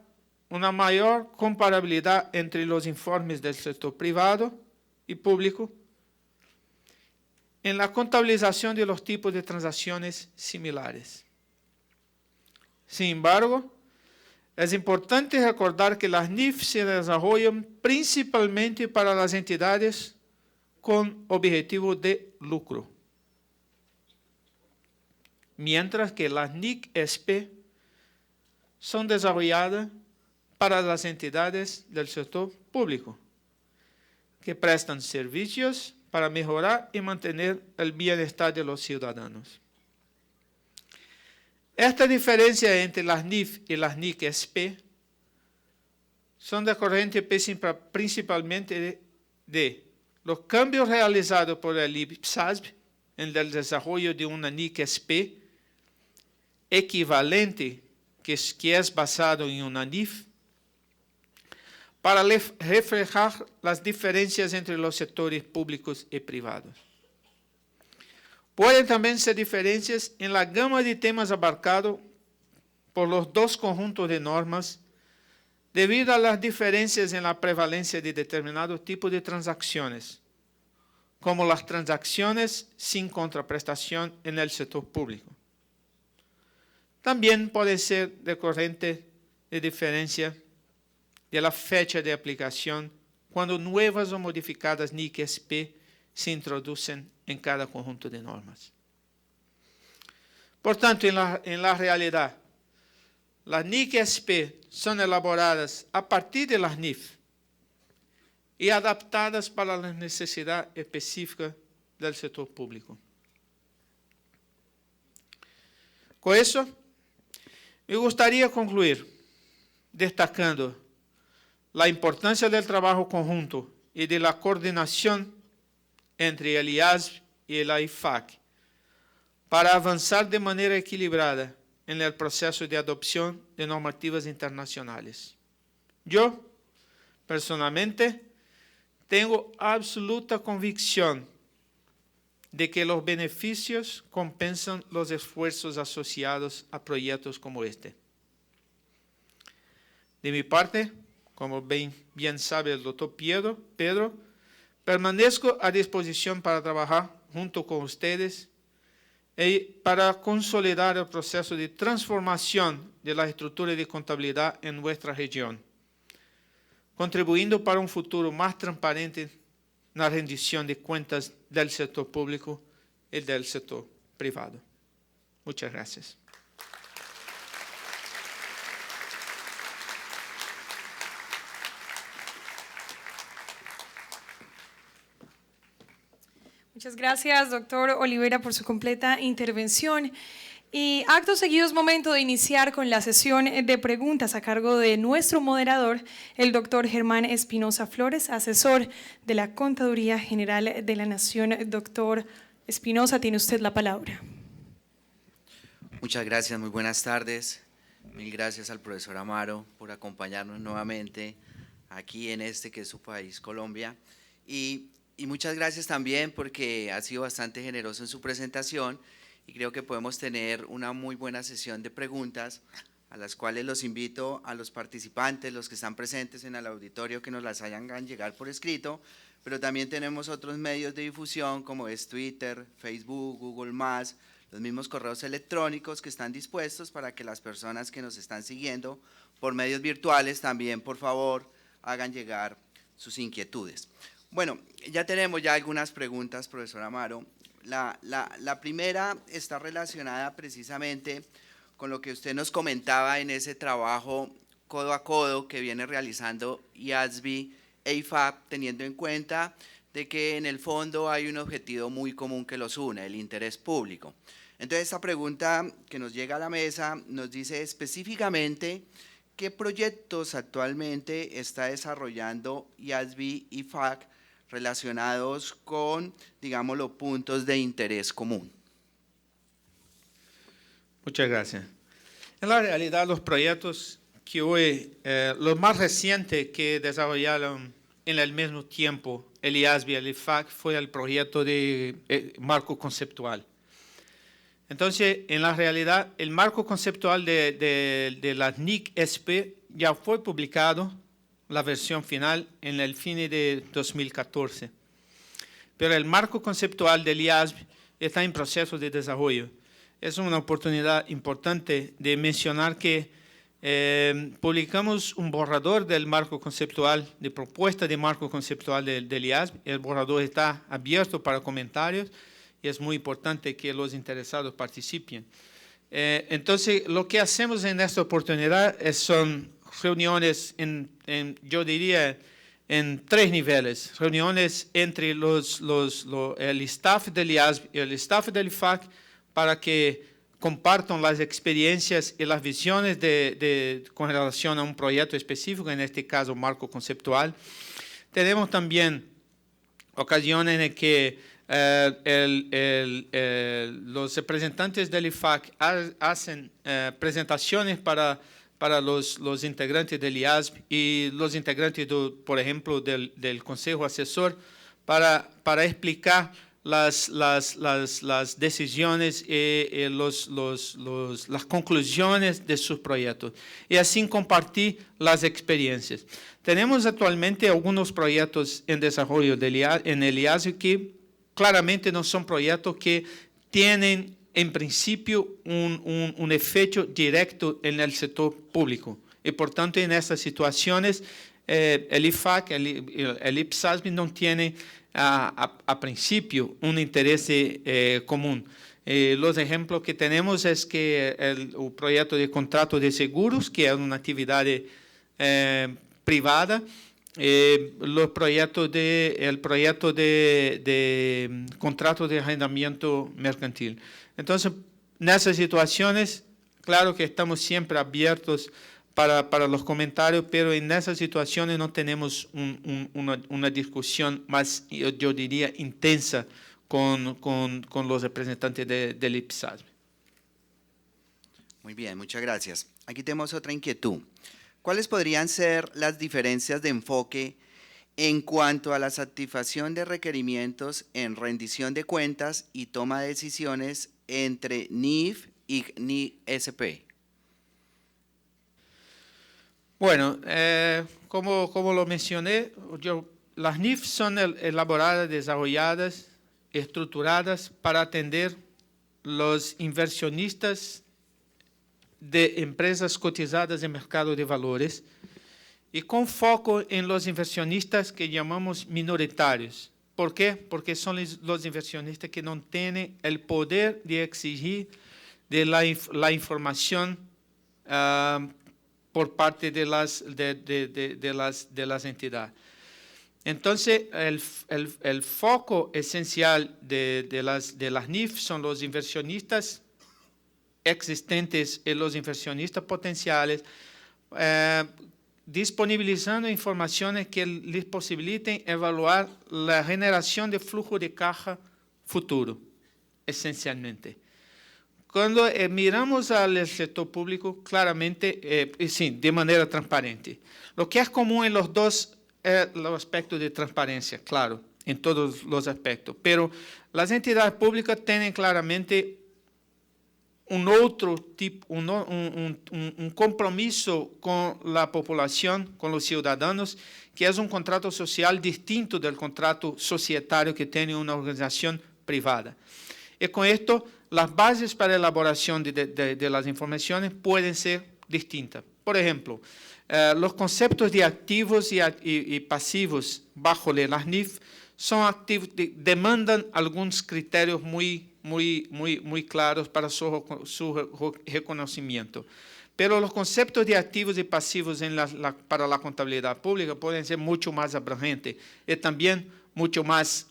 una mayor comparabilidad entre los informes del sector privado y público en la contabilización de los tipos de transacciones similares. Sin embargo, es importante recordar que las NIF se desarrollan principalmente para las entidades con objetivo de lucro, mientras que las NIC-SP son desarrolladas para las entidades del sector público, que prestan servicios para mejorar y mantener el bienestar de los ciudadanos. Esta diferencia entre las NIF y las NIC-SP son decorrentes principalmente de los cambios realizados por el IPSASB en el desarrollo de una NIC-SP equivalente que es basado en una NIF, para reflejar las diferencias entre los sectores públicos y privados. Pueden también ser diferencias en la gama de temas abarcados por los dos conjuntos de normas, debido a las diferencias en la prevalencia de determinados tipos de transacciones, como las transacciones sin contraprestación en el sector público. También puede ser decorrente de diferencia de la fecha de aplicación cuando nuevas o modificadas NIC-SP se introducen en cada conjunto de normas. Por tanto, en la realidad, las NIC-SP son elaboradas a partir de las NIF y adaptadas para la necesidad específica del sector público. Con eso, me gustaría concluir destacando la importancia del trabajo conjunto y de la coordinación entre el IASB y el IFAC para avanzar de manera equilibrada en el proceso de adopción de normativas internacionales. Yo, personalmente, tengo absoluta convicción de que los beneficios compensan los esfuerzos asociados a proyectos como este. De mi parte, como bien sabe el doctor Pedro, permanezco a disposición para trabajar junto con ustedes para consolidar el proceso de transformación de la estructura de contabilidad en nuestra región, contribuyendo para un futuro más transparente en la rendición de cuentas del sector público y del sector privado. Muchas gracias. Muchas gracias, doctor Olivera, por su completa intervención. Y acto seguido es momento de iniciar con la sesión de preguntas a cargo de nuestro moderador, el doctor Germán Espinosa Flores, asesor de la Contaduría General de la Nación. Doctor Espinosa, tiene usted la palabra. Muchas gracias, muy buenas tardes. Mil gracias al profesor Amaro por acompañarnos nuevamente aquí en este que es su país, Colombia. Y muchas gracias también porque ha sido bastante generoso en su presentación y creo que podemos tener una muy buena sesión de preguntas a las cuales los invito a los participantes, los que están presentes en el auditorio, que nos las hagan llegar por escrito, pero también tenemos otros medios de difusión como es Twitter, Facebook, Google+, los mismos correos electrónicos que están dispuestos para que las personas que nos están siguiendo por medios virtuales también, por favor, hagan llegar sus inquietudes. Bueno, ya tenemos algunas preguntas, profesor Amaro. La primera está relacionada precisamente con lo que usted nos comentaba en ese trabajo codo a codo que viene realizando IASB e IFAC, teniendo en cuenta de que en el fondo hay un objetivo muy común que los une, el interés público. Entonces, esta pregunta que nos llega a la mesa nos dice específicamente qué proyectos actualmente está desarrollando IASB y IFAC relacionados con, digamos, los puntos de interés común. Muchas gracias. En la realidad, los proyectos que hoy, los más recientes que desarrollaron en el mismo tiempo el IASB y el IFAC fue el proyecto de marco conceptual. Entonces, en la realidad, el marco conceptual de la NIC-SP ya fue publicado, la versión final, en el fin de 2014. Pero el marco conceptual del IASB está en proceso de desarrollo. Es una oportunidad importante de mencionar que publicamos un borrador del marco conceptual, de propuesta de marco conceptual del IASB. El borrador está abierto para comentarios y es muy importante que los interesados participen. Entonces, lo que hacemos en esta oportunidad son reuniones, yo diría, en 3 niveles. Reuniones entre el staff del IASB y el staff del IFAC para que compartan las experiencias y las visiones con relación a un proyecto específico, en este caso marco conceptual. Tenemos también ocasiones en que los representantes del IFAC hacen presentaciones para los integrantes del IASB y los integrantes, por ejemplo, del Consejo Asesor para explicar las decisiones y las conclusiones de sus proyectos y así compartir las experiencias. Tenemos actualmente algunos proyectos en desarrollo en el IASB que claramente no son proyectos que tienen en principio un efecto directo en el sector público. Y por tanto, en estas situaciones, el IFAC, el IPSASB no tiene a principio un interés común. Los ejemplos que tenemos es que el proyecto de contrato de seguros, que es una actividad privada, el proyecto de contrato de arrendamiento mercantil. Entonces, en esas situaciones, claro que estamos siempre abiertos para los comentarios, pero en esas situaciones no tenemos una discusión más, yo diría, intensa con los representantes del IPSASB. Muy bien, muchas gracias. Aquí tenemos otra inquietud. ¿Cuáles podrían ser las diferencias de enfoque en cuanto a la satisfacción de requerimientos en rendición de cuentas y toma de decisiones entre NIF y NISP? Bueno, como lo mencioné, las NIF son elaboradas, desarrolladas, estructuradas para atender los inversionistas de empresas cotizadas en mercado de valores y con foco en los inversionistas que llamamos minoritarios. ¿Por qué? Porque son los inversionistas que no tienen el poder de exigir de la información por parte de las entidades. Entonces, el foco esencial de las NIF son los inversionistas existentes y los inversionistas potenciales, disponibilizando informaciones que les posibiliten evaluar la generación de flujo de caja futuro, esencialmente. Cuando miramos al sector público, claramente, sí, de manera transparente. Lo que es común en los dos los aspectos de transparencia, claro, en todos los aspectos. Pero las entidades públicas tienen claramente un otro tipo, un compromiso con la población, con los ciudadanos, que es un contrato social distinto del contrato societario que tiene una organización privada. Y con esto, las bases para la elaboración de las informaciones pueden ser distintas. Por ejemplo, los conceptos de activos y pasivos bajo las NIF son activos, demandan algunos criterios muy claros para su reconocimiento. Pero los conceptos de activos y pasivos para la contabilidad pública pueden ser mucho más abrangentes y también mucho más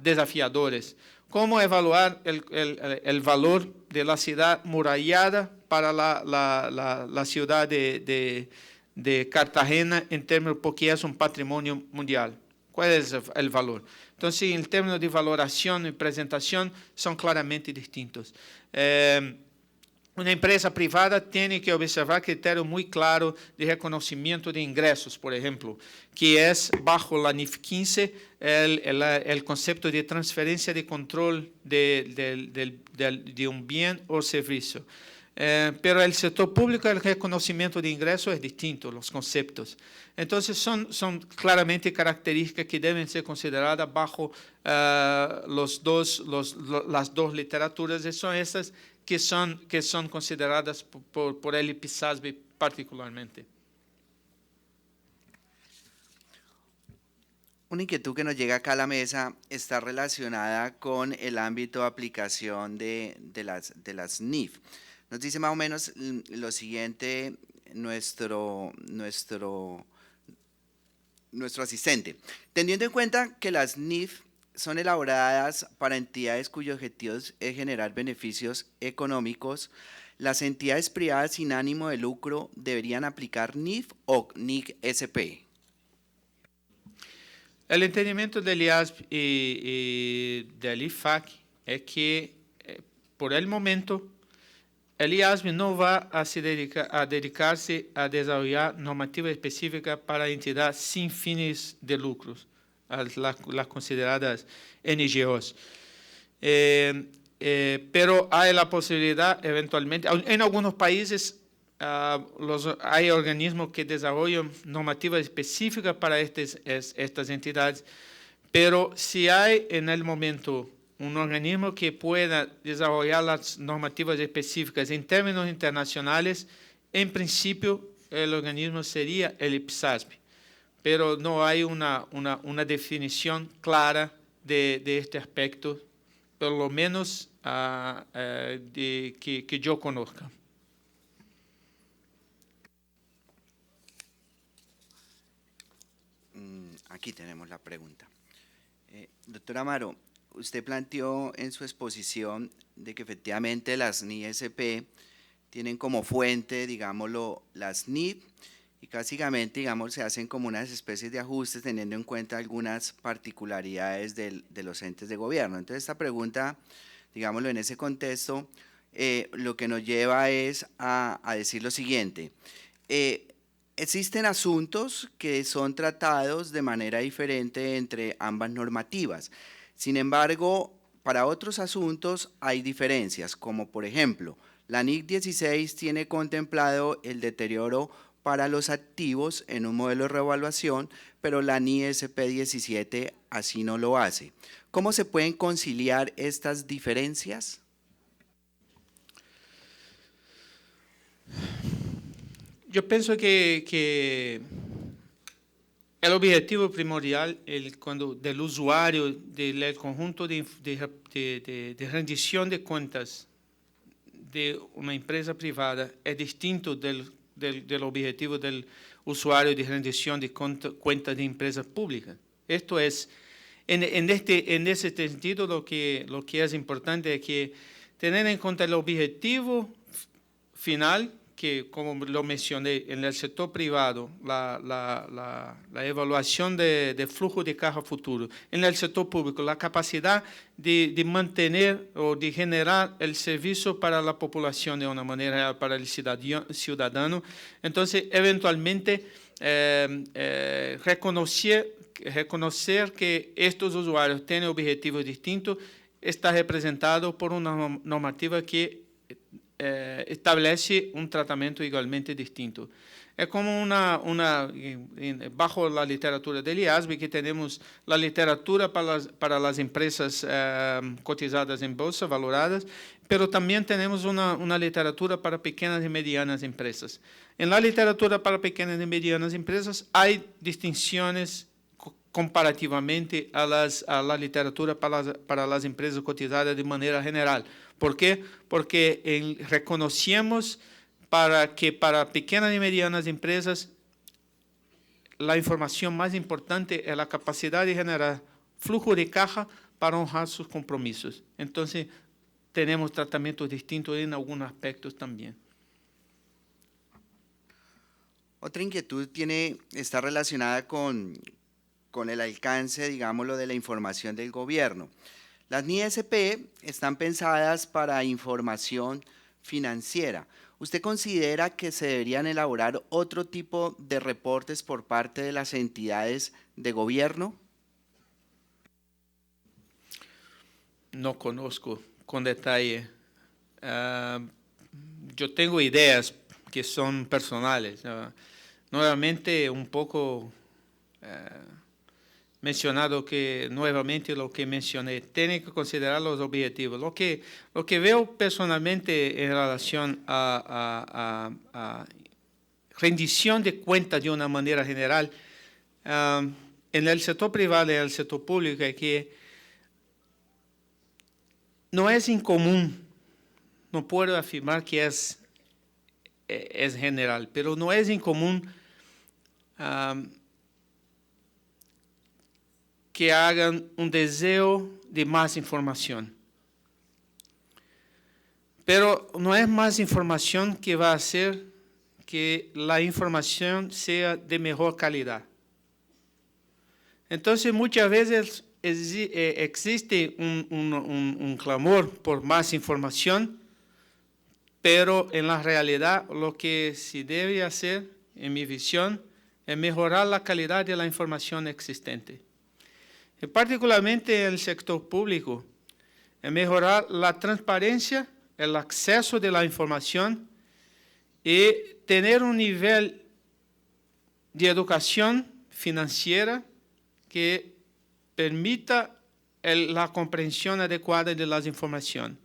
desafiadores. ¿Cómo evaluar el valor de la ciudad murallada para la ciudad de Cartagena en términos, porque es un patrimonio mundial? ¿Cuál es el valor? Entonces, en términos de valoración y presentación, son claramente distintos. Una empresa privada tiene que observar criterios muy claros de reconocimiento de ingresos, por ejemplo, que es bajo la NIF 15 el concepto de transferencia de control de un bien o servicio. Pero el sector público, el reconocimiento de ingresos es distinto, los conceptos. Entonces, son claramente características que deben ser consideradas bajo las dos literaturas, y son esas que son consideradas por el IPSASB particularmente. Una inquietud que nos llega acá a la mesa está relacionada con el ámbito de aplicación de las NIF. Nos dice más o menos lo siguiente nuestro asistente. Teniendo en cuenta que las NIF son elaboradas para entidades cuyos objetivos es generar beneficios económicos, ¿las entidades privadas sin ánimo de lucro deberían aplicar NIF o NIC-SP? El entendimiento del IASB y del IFAC es que, por el momento, el IASB no va a dedicarse a desarrollar normativa específica para entidades sin fines de lucros, las consideradas NGOs. Pero hay la posibilidad, eventualmente, en algunos países hay organismos que desarrollan normativas específicas para estas entidades, pero si hay en el momento un organismo que pueda desarrollar las normativas específicas en términos internacionales, en principio el organismo sería el IPSASB, pero no hay una definición clara de este aspecto, por lo menos que yo conozca. Aquí tenemos la pregunta. Doctor Amaro, usted planteó en su exposición de que efectivamente las NISP tienen como fuente, digámoslo, las NIF, y básicamente, digamos, se hacen como unas especies de ajustes teniendo en cuenta algunas particularidades de los entes de gobierno. Entonces, esta pregunta, digámoslo, en ese contexto, lo que nos lleva es a decir lo siguiente. Existen asuntos que son tratados de manera diferente entre ambas normativas. Sin embargo, para otros asuntos hay diferencias, como por ejemplo, la NIC 16 tiene contemplado el deterioro para los activos en un modelo de revaluación, pero la NISP 17 así no lo hace. ¿Cómo se pueden conciliar estas diferencias? Yo pienso que el objetivo primordial del usuario, del conjunto de rendición de cuentas de una empresa privada es distinto del objetivo del usuario de rendición de cuentas de empresas públicas. Esto es, en ese sentido, lo que es importante es que tener en cuenta el objetivo final, que como lo mencioné, en el sector privado, la evaluación de flujo de caja futuro. En el sector público, la capacidad de mantener o de generar el servicio para la población de una manera real, para el ciudadano. Entonces, eventualmente, reconocer que estos usuarios tienen objetivos distintos está representado por una normativa que establece un tratamiento igualmente distinto. Es como bajo la literatura del IASB, que tenemos la literatura para las empresas cotizadas en bolsa, valoradas, pero también tenemos una literatura para pequeñas y medianas empresas. En la literatura para pequeñas y medianas empresas hay distinciones comparativamente a la literatura para las empresas cotizadas de manera general. ¿Por qué? Porque reconocemos que para pequeñas y medianas empresas la información más importante es la capacidad de generar flujo de caja para honrar sus compromisos. Entonces, tenemos tratamientos distintos en algunos aspectos también. Otra inquietud está relacionada con el alcance, digámoslo, de la información del gobierno. Las NISP están pensadas para información financiera. ¿Usted considera que se deberían elaborar otro tipo de reportes por parte de las entidades de gobierno? No conozco con detalle. Yo tengo ideas que son personales. Nuevamente, un poco mencionado que nuevamente lo que mencioné, tiene que considerar los objetivos. Lo que veo personalmente en relación a rendición de cuentas de una manera general, en el sector privado y en el sector público, es que no es incomún, no puedo afirmar que es general, pero no es incomún que hagan un deseo de más información. Pero no es más información que va a hacer que la información sea de mejor calidad. Entonces, muchas veces existe un clamor por más información, pero en la realidad lo que se debe hacer, en mi visión, es mejorar la calidad de la información existente. Y particularmente en el sector público, es mejorar la transparencia, el acceso de la información y tener un nivel de educación financiera que permita la comprensión adecuada de las informaciones.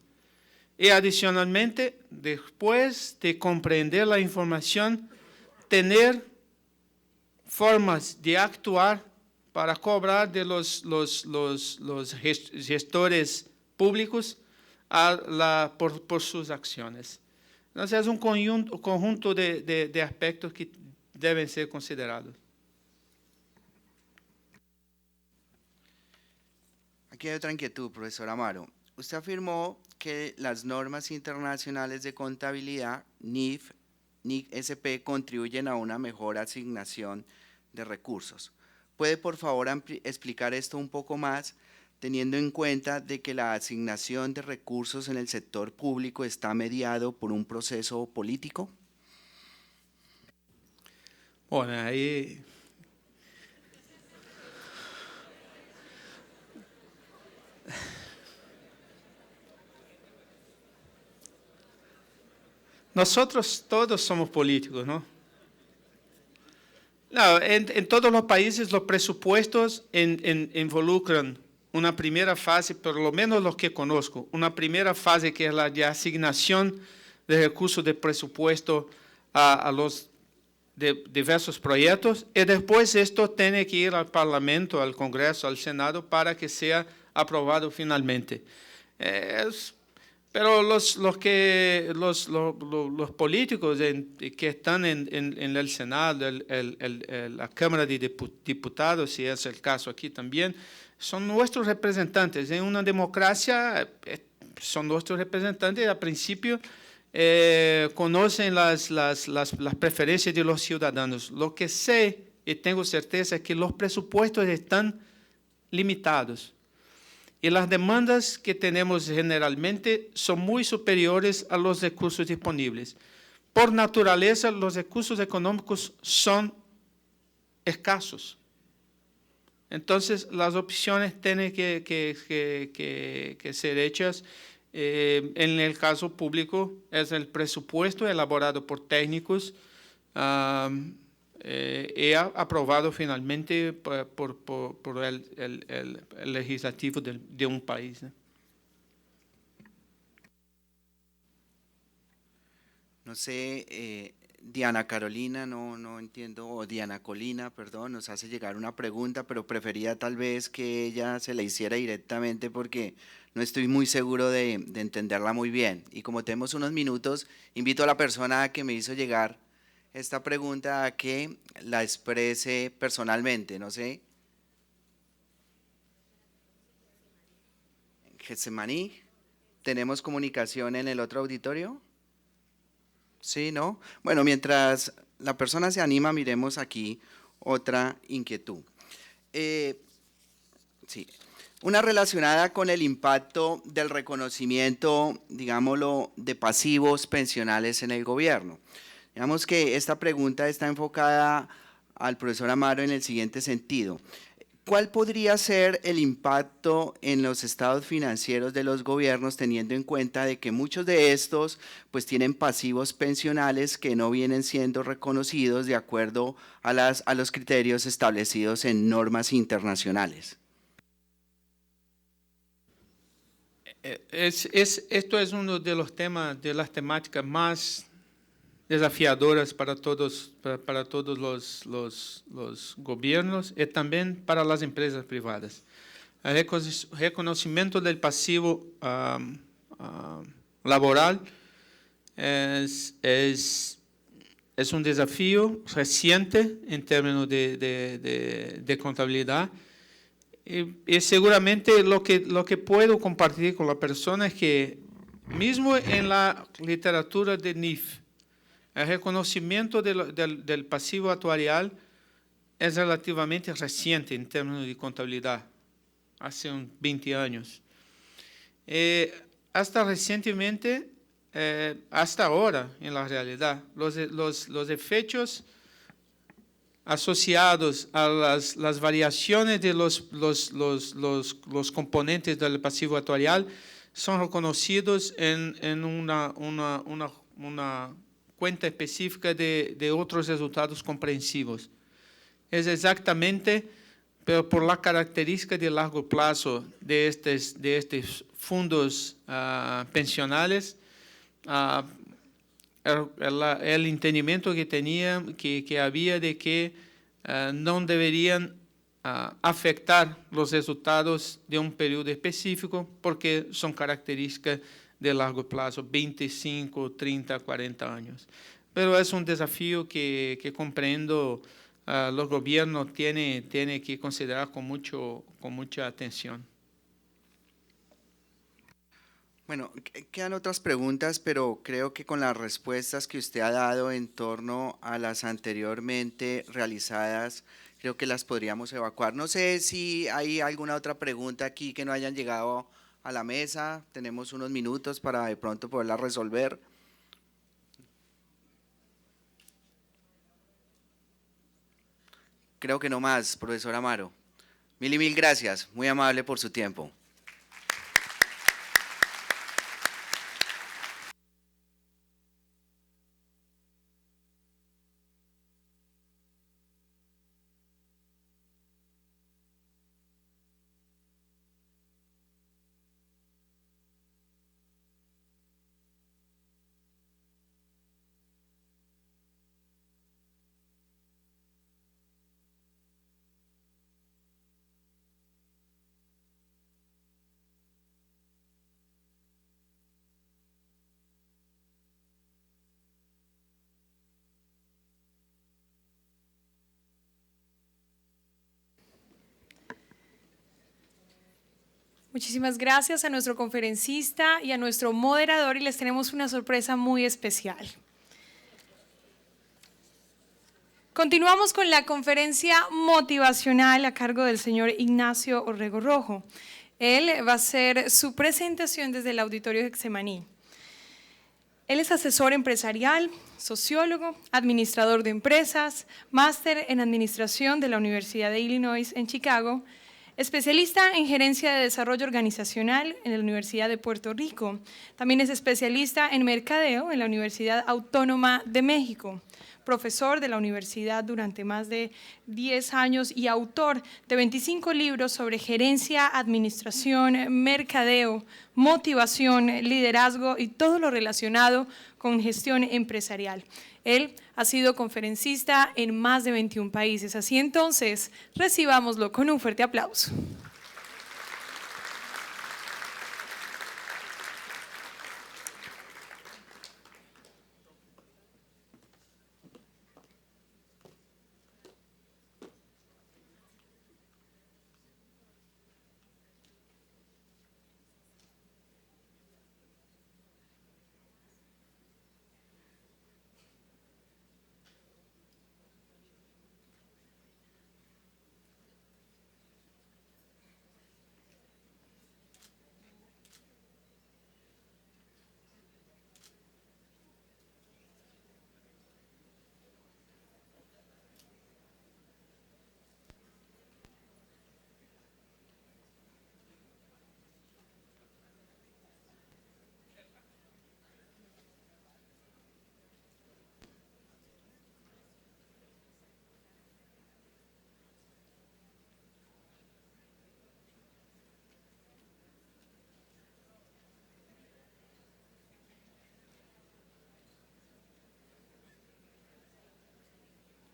Y adicionalmente, después de comprender la información, tener formas de actuar para cobrar de los gestores públicos por sus acciones. Entonces, es un conjunto de aspectos que deben ser considerados. Aquí hay otra inquietud, profesor Amaro. Usted afirmó que las normas internacionales de contabilidad, NIF, NISP, contribuyen a una mejor asignación de recursos. ¿Puede, por favor, explicar esto un poco más, teniendo en cuenta de que la asignación de recursos en el sector público está mediado por un proceso político? Bueno, ahí nosotros todos somos políticos, ¿no? No, en todos los países los presupuestos involucran una primera fase, por lo menos los que conozco, una primera fase que es la de asignación de recursos de presupuesto a los de diversos proyectos, y después esto tiene que ir al Parlamento, al Congreso, al Senado, para que sea aprobado finalmente. Pero los políticos que están en el Senado, la Cámara de Diputados, si es el caso aquí también, son nuestros representantes. En una democracia son nuestros representantes y al principio conocen las preferencias de los ciudadanos. Lo que sé y tengo certeza es que los presupuestos están limitados. Y las demandas que tenemos generalmente son muy superiores a los recursos disponibles. Por naturaleza, los recursos económicos son escasos. Entonces, las opciones tienen que ser hechas. En el caso público, es el presupuesto elaborado por técnicos y aprobado finalmente por el legislativo de un país. No sé, Diana Carolina, no entiendo, o Diana Colina, perdón, nos hace llegar una pregunta, pero prefería tal vez que ella se la hiciera directamente porque no estoy muy seguro de entenderla muy bien. Y como tenemos unos minutos, invito a la persona que me hizo llegar esta pregunta a que la exprese personalmente, no sé. Getsemaní, ¿tenemos comunicación en el otro auditorio? Sí, ¿no? Bueno, mientras la persona se anima, miremos aquí otra inquietud. Sí, una relacionada con el impacto del reconocimiento, digámoslo, de pasivos pensionales en el gobierno. Digamos que esta pregunta está enfocada al profesor Amaro en el siguiente sentido. ¿Cuál podría ser el impacto en los estados financieros de los gobiernos, teniendo en cuenta de que muchos de estos pues tienen pasivos pensionales que no vienen siendo reconocidos de acuerdo a los criterios establecidos en normas internacionales? Esto es uno de los temas, de las temáticas más desafiadoras para todos los gobiernos y también para las empresas privadas. El reconocimiento del pasivo laboral es un desafío reciente en términos de contabilidad. Y seguramente lo que puedo compartir con la persona es que mismo en la literatura de NIF, el reconocimiento del pasivo actuarial es relativamente reciente en términos de contabilidad, hace unos 20 años. Hasta recientemente, hasta ahora, en la realidad, los efectos asociados a las variaciones de los componentes del pasivo actuarial son reconocidos en una cuenta específica de otros resultados comprensivos. Es exactamente, pero por la característica de largo plazo de estos fondos pensionales, el entendimiento que había de que no deberían afectar los resultados de un periodo específico porque son características de largo plazo, 25, 30, 40 años. Pero es un desafío que comprendo los gobiernos tienen que considerar con mucha atención. Bueno, quedan otras preguntas, pero creo que con las respuestas que usted ha dado en torno a las anteriormente realizadas, creo que las podríamos evacuar. No sé si hay alguna otra pregunta aquí que no hayan llegado a la mesa. Tenemos unos minutos para de pronto poderla resolver. Creo que no más, profesor Amaro. Mil y mil gracias, muy amable por su tiempo. Muchísimas gracias a nuestro conferencista y a nuestro moderador, y les tenemos una sorpresa muy especial. Continuamos con la conferencia motivacional a cargo del señor Ignacio Orrego Rojo. Él va a hacer su presentación desde el Auditorio Getsemaní. Él es asesor empresarial, sociólogo, administrador de empresas, máster en administración de la Universidad de Illinois en Chicago, especialista en gerencia de desarrollo organizacional en la Universidad de Puerto Rico. También es especialista en mercadeo en la Universidad Autónoma de México, profesor de la universidad durante más de 10 años y autor de 25 libros sobre gerencia, administración, mercadeo, motivación, liderazgo y todo lo relacionado con gestión empresarial. Él ha sido conferencista en más de 21 países. Así entonces, recibámoslo con un fuerte aplauso.